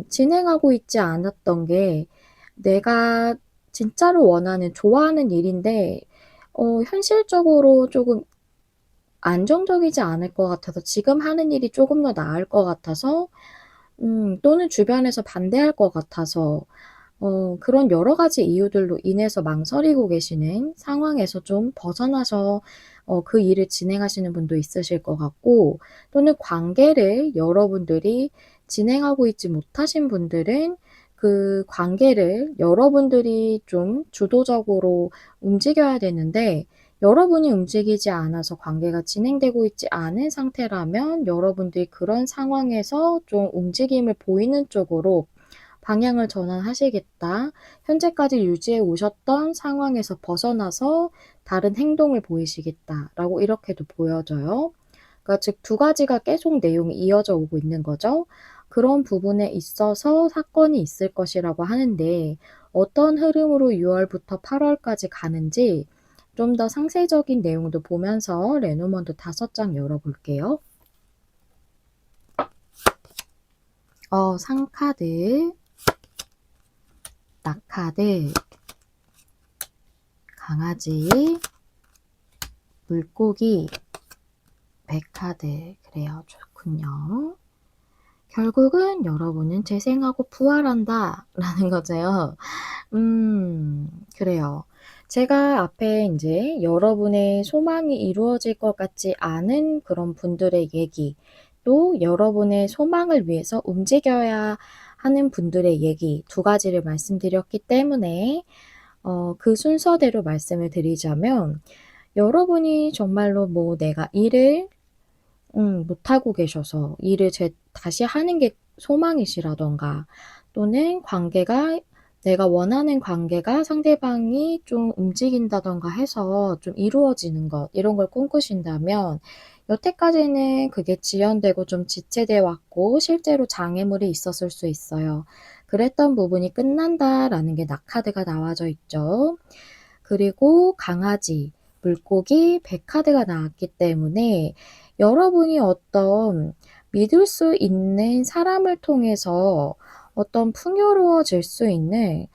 진행하고 있지 않았던 게 내가 진짜로 원하는 좋아하는 일인데 현실적으로 조금 안정적이지 않을 것 같아서 지금 하는 일이 조금 더 나을 것 같아서 또는 주변에서 반대할 것 같아서 그런 여러 가지 이유들로 인해서 망설이고 계시는 상황에서 좀 벗어나서 그 일을 진행하시는 분도 있으실 것 같고, 또는 관계를 여러분들이 진행하고 있지 못하신 분들은 그 관계를 여러분들이 좀 주도적으로 움직여야 되는데 여러분이 움직이지 않아서 관계가 진행되고 있지 않은 상태라면 여러분들이 그런 상황에서 좀 움직임을 보이는 쪽으로 방향을 전환하시겠다. 현재까지 유지해 오셨던 상황에서 벗어나서 다른 행동을 보이시겠다라고 이렇게도 보여져요. 그러니까 즉 두 가지가 계속 내용이 이어져 오고 있는 거죠. 그런 부분에 있어서 사건이 있을 것이라고 하는데 어떤 흐름으로 6월부터 8월까지 가는지 좀 더 상세적인 내용도 보면서 레노먼드 5장 열어볼게요. 상카드, 낙카드, 강아지, 물고기, 백카드. 그래요. 좋군요. 결국은 여러분은 재생하고 부활한다 라는 거죠. 그래요. 제가 앞에 이제 여러분의 소망이 이루어질 것 같지 않은 그런 분들의 얘기, 또 여러분의 소망을 위해서 움직여야 하는 분들의 얘기 두 가지를 말씀드렸기 때문에 그 순서대로 말씀을 드리자면, 여러분이 정말로 뭐 내가 일을 못하고 계셔서 일을 다시 하는 게 소망이시라던가, 또는 관계가 내가 원하는 관계가 상대방이 좀 움직인다던가 해서 좀 이루어지는 것, 이런 걸 꿈꾸신다면 여태까지는 그게 지연되고 좀 지체돼 왔고 실제로 장애물이 있었을 수 있어요. 그랬던 부분이 끝난다라는 게 낙카드가 나와져 있죠. 그리고 강아지, 물고기, 백카드가 나왔기 때문에 여러분이 어떤 믿을 수 있는 사람을 통해서 어떤 풍요로워질 수 있는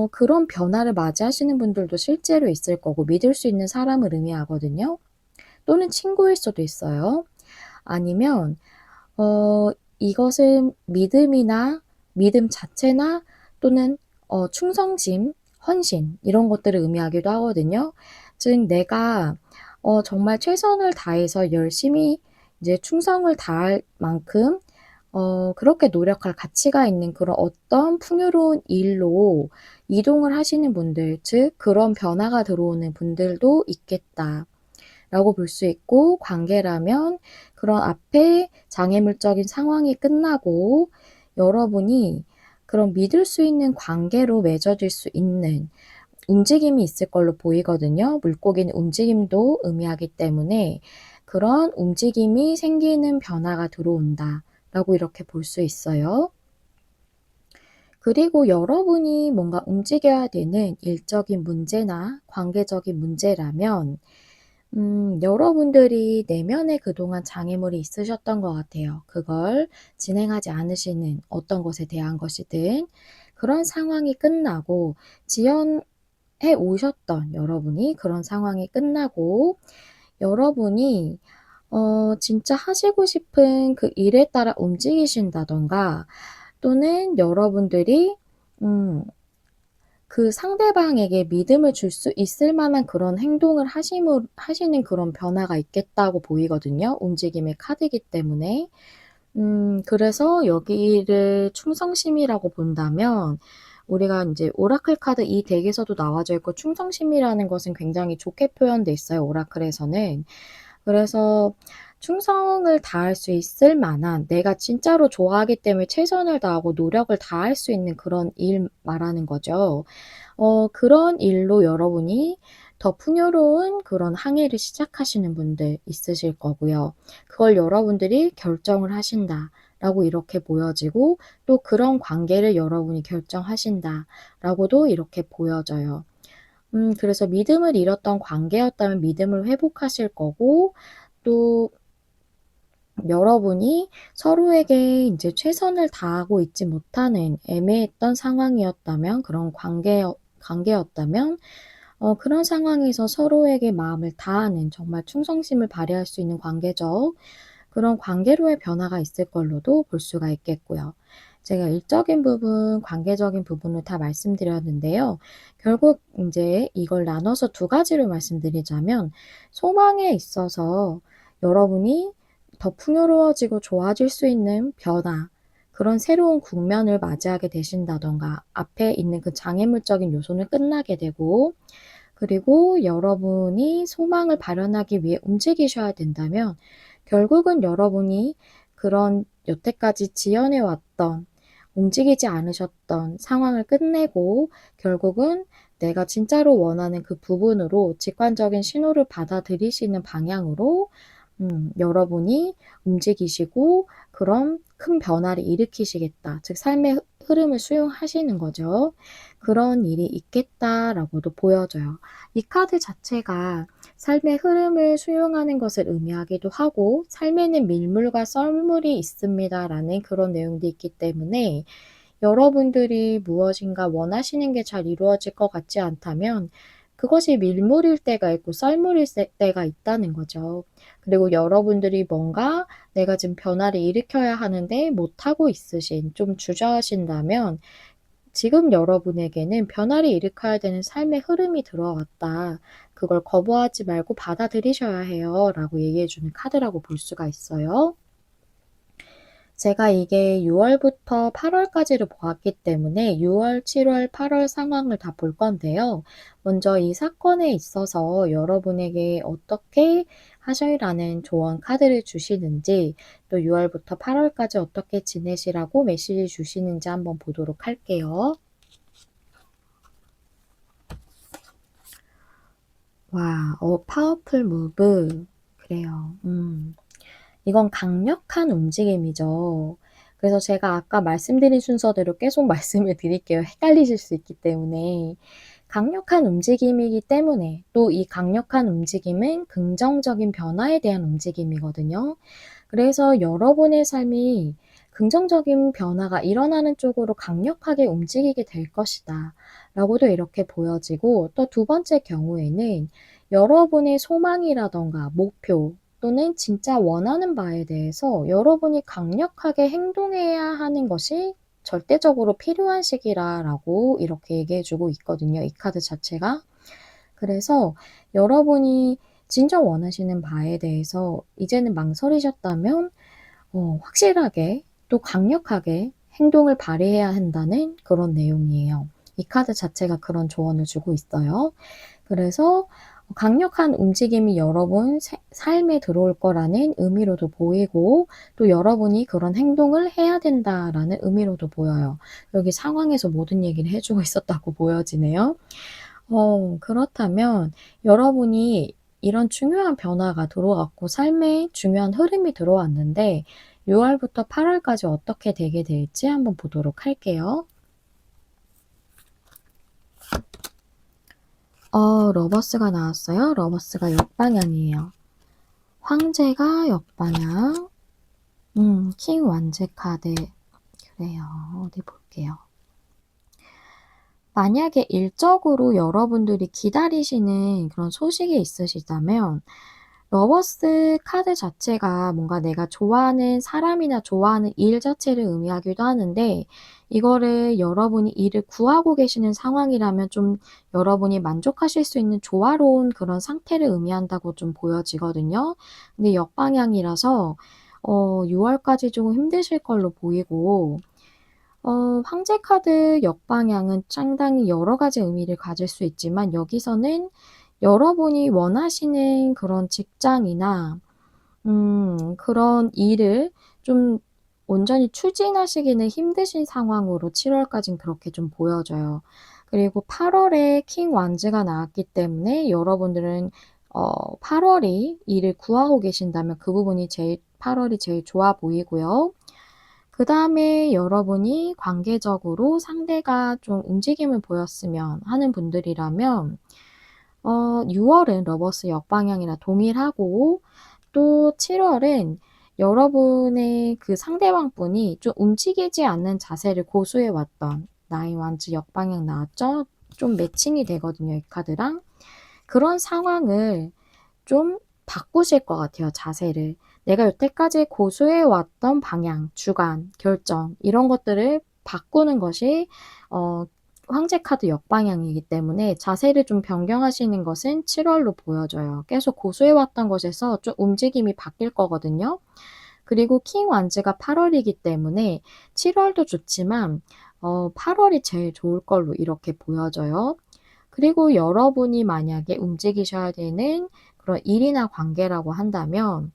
그런 변화를 맞이하시는 분들도 실제로 있을 거고, 믿을 수 있는 사람을 의미하거든요. 또는 친구일 수도 있어요. 아니면 이것은 믿음이나 믿음 자체나, 또는 충성심, 헌신, 이런 것들을 의미하기도 하거든요. 즉 내가 정말 최선을 다해서 열심히 이제 충성을 다할 만큼 그렇게 노력할 가치가 있는 그런 어떤 풍요로운 일로 이동을 하시는 분들, 즉 그런 변화가 들어오는 분들도 있겠다라고 볼 수 있고, 관계라면 그런 앞에 장애물적인 상황이 끝나고 여러분이 그런 믿을 수 있는 관계로 맺어질 수 있는 움직임이 있을 걸로 보이거든요. 물고기는 움직임도 의미하기 때문에 그런 움직임이 생기는 변화가 들어온다라고 이렇게 볼 수 있어요. 그리고 여러분이 뭔가 움직여야 되는 일적인 문제나 관계적인 문제라면 여러분들이 내면에 그동안 장애물이 있으셨던 것 같아요. 그걸 진행하지 않으시는 어떤 것에 대한 것이든 그런 상황이 끝나고, 지연해 오셨던 여러분이 그런 상황이 끝나고 여러분이 진짜 하시고 싶은 그 일에 따라 움직이신다던가, 또는 여러분들이 그 상대방에게 믿음을 줄 수 있을 만한 그런 행동을 하시는 그런 변화가 있겠다고 보이거든요, 움직임의 카드이기 때문에. 그래서 여기를 충성심이라고 본다면, 우리가 인제 오라클 카드 이 덱에서도 나와져 있고 충성심이라는 것은 굉장히 좋게 표현돼 있어요, 오라클에서는. 그래서 충성을 다할 수 있을 만한, 내가 진짜로 좋아하기 때문에 최선을 다하고 노력을 다할 수 있는 그런 일 말하는 거죠. 그런 일로 여러분이 더 풍요로운 그런 항해를 시작하시는 분들 있으실 거고요. 그걸 여러분들이 결정을 하신다라고 이렇게 보여지고 또 그런 관계를 여러분이 결정하신다라고도 이렇게 보여져요. 그래서 믿음을 잃었던 관계였다면 믿음을 회복하실 거고 또 여러분이 서로에게 인제 최선을 다하고 있지 못하는 애매했던 상황이었다면 그런 관계였다면 그런 상황에서 서로에게 마음을 다하는 정말 충성심을 발휘할 수 있는 관계죠. 그런 관계로의 변화가 있을 걸로도 볼 수가 있겠고요. 제가 일적인 부분, 관계적인 부분을 다 말씀드렸는데요. 결국 인제 이걸 나눠서 두 가지로 말씀드리자면 소망에 있어서 여러분이 더 풍요로워지고 좋아질 수 있는 변화, 그런 새로운 국면을 맞이하게 되신다든가 앞에 있는 그 장애물적인 요소는 끝나게 되고 그리고 여러분이 소망을 발현하기 위해 움직이셔야 된다면 결국은 여러분이 그런 여태까지 지연해 왔던 움직이지 않으셨던 상황을 끝내고 결국은 내가 진짜로 원하는 그 부분으로 직관적인 신호를 받아들이시는 방향으로 여러분이 움직이시고 그런 큰 변화를 일으키시겠다. 즉 삶의 흐름을 수용하시는 거죠. 그런 일이 있겠다라고도 보여져요. 이 카드 자체가 삶의 흐름을 수용하는 것을 의미하기도 하고 삶에는 밀물과 썰물이 있습니다라는 그런 내용도 있기 때문에 여러분들이 무엇인가 원하시는 게 잘 이루어질 것 같지 않다면 그것이 밀물일 때가 있고 썰물일 때가 있다는 거죠. 그리고 여러분들이 뭔가 내가 지금 변화를 일으켜야 하는데 못하고 있으신, 좀 주저하신다면 지금 여러분에게는 변화를 일으켜야 되는 삶의 흐름이 들어왔다. 그걸 거부하지 말고 받아들이셔야 해요. 라고 얘기해 주는 카드라고 볼 수가 있어요. 제가 이게 6월부터 8월까지를 보았기 때문에 6월, 7월, 8월 상황을 다 볼 건데요. 먼저 이 사건에 있어서 여러분에게 어떻게 하셔라는 조언 카드를 주시는지 또 6월부터 8월까지 어떻게 지내시라고 메시지 주시는지 한번 보도록 할게요. 와, 파워풀 무브. 그래요. 이건 강력한 움직임이죠. 그래서 제가 아까 말씀드린 순서대로 계속 말씀을 드릴게요. 헷갈리실 수 있기 때문에. 강력한 움직임이기 때문에 또 이 강력한 움직임은 긍정적인 변화에 대한 움직임이거든요. 그래서 여러분의 삶이 긍정적인 변화가 일어나는 쪽으로 강력하게 움직이게 될 것이다. 라고도 이렇게 보여지고 또 두 번째 경우에는 여러분의 소망이라던가 목표 또는 진짜 원하는 바에 대해서 여러분이 강력하게 행동해야 하는 것이 절대적으로 필요한 시기라라고 이렇게 얘기해 주고 있거든요, 이 카드 자체가. 그래서 여러분이 진짜 원하시는 바에 대해서 이제는 망설이셨다면 확실하게 또 강력하게 행동을 발휘해야 한다는 그런 내용이에요. 이 카드 자체가 그런 조언을 주고 있어요. 그래서 강력한 움직임이 여러분 삶에 들어올 거라는 의미로도 보이고 또 여러분이 그런 행동을 해야 된다라는 의미로도 보여요. 여기 상황에서 모든 얘기를 해 주고 있었다고 보여지네요. 그렇다면 여러분이 이런 중요한 변화가 들어왔고 삶에 중요한 흐름이 들어왔는데 6월부터 8월까지 어떻게 되게 될지 한번 보도록 할게요. 러버스가 나왔어요. 러버스가 역방향이에요. 황제가 역방향. 킹 완제 카드. 그래요. 어디 볼게요. 만약에 일적으로 여러분들이 기다리시는 그런 소식이 있으시다면 러버스 카드 자체가 뭔가 내가 좋아하는 사람이나 좋아하는 일 자체를 의미하기도 하는데 이거를 여러분이 일을 구하고 계시는 상황이라면 좀 여러분이 만족하실 수 있는 조화로운 그런 상태를 의미한다고 좀 보여지거든요. 근데 역방향이라서 6월까지 조금 힘드실 걸로 보이고 황제 카드 역방향은 상당히 여러 가지 의미를 가질 수 있지만 여기서는 여러분이 원하시는 그런 직장이나 그런 일을 좀 온전히 추진하시기는 힘드신 상황으로 7 월까진 그렇게 좀 보여져요. 그리고 8월에 킹 완즈가 나왔기 때문에 여러분들은 8월이 일을 구하고 계신다면 그 부분이 8월이 제일 좋아 보이고요. 그 다음에 여러분이 관계적으로 상대가 좀 움직임을 보였으면 하는 분들이라면 6월은 러버스 역방향이라 동일하고, 또 7월은 여러분의 그 상대방 분이 좀 움직이지 않는 자세를 고수해 왔던, 나인 완즈 역방향 나왔죠? 좀 매칭이 되거든요, 이 카드랑. 그런 상황을 좀 바꾸실 것 같아요, 자세를. 내가 여태까지 고수해 왔던 방향, 주관, 결정 이런 것들을 바꾸는 것이 황제 카드 역방향이기 때문에 자세를 좀 변경하시는 것은 7월로 보여져요. 계속 고수해 왔던 것에서 좀 움직임이 바뀔 거거든요. 그리고 킹 완즈가 8월이기 때문에 7월도 좋지만 8월이 제일 좋을 걸로 이렇게 보여져요. 그리고 여러분이 만약에 움직이셔야 되는 그런 일이나 관계라고 한다면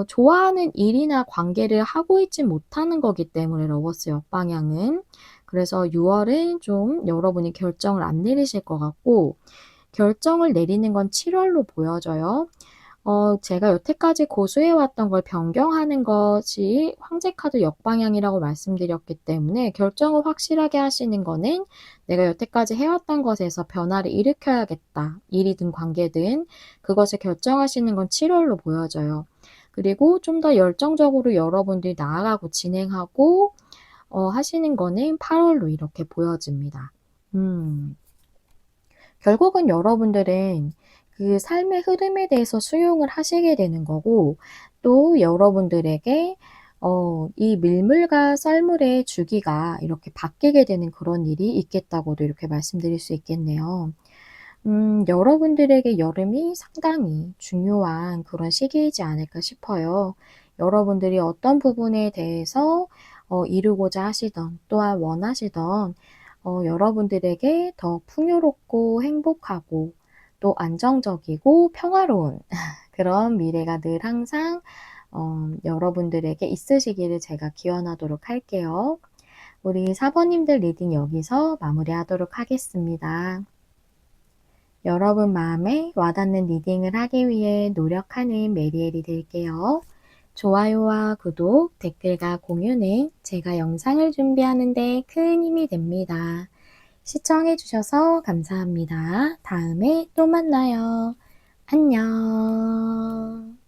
좋아하는 일이나 관계를 하고 있지 못하는 거기 때문에 러버스 역방향은. 그래서 6월은 좀 여러분이 결정을 안 내리실 것 같고, 결정을 내리는 건 7월로 보여져요. 제가 여태까지 고수해왔던 걸 변경하는 것이 황제 카드 역방향이라고 말씀드렸기 때문에 결정을 확실하게 하시는 거는 내가 여태까지 해왔던 것에서 변화를 일으켜야겠다. 일이든 관계든 그것을 결정하시는 건 7월로 보여져요. 그리고 좀 더 열정적으로 여러분들이 나아가고 진행하고 하시는 거는 8월로 이렇게 보여집니다. 결국은 여러분들은 그 삶의 흐름에 대해서 수용을 하시게 되는 거고, 또 여러분들에게 이 밀물과 썰물의 주기가 이렇게 바뀌게 되는 그런 일이 있겠다고도 이렇게 말씀드릴 수 있겠네요. 여러분들에게 여름이 상당히 중요한 그런 시기이지 않을까 싶어요. 여러분들이 어떤 부분에 대해서 이루고자 하시던, 또한 원하시던 여러분들에게 더 풍요롭고 행복하고 또 안정적이고 평화로운 그런 미래가 늘 항상 여러분들에게 있으시기를 제가 기원하도록 할게요. 우리 사번님들 리딩 여기서 마무리하도록 하겠습니다. 여러분 마음에 와닿는 리딩을 하기 위해 노력하는 메리엘이 될게요. 좋아요와 구독, 댓글과 공유는 제가 영상을 준비하는 데 큰 힘이 됩니다. 시청해주셔서 감사합니다. 다음에 또 만나요. 안녕.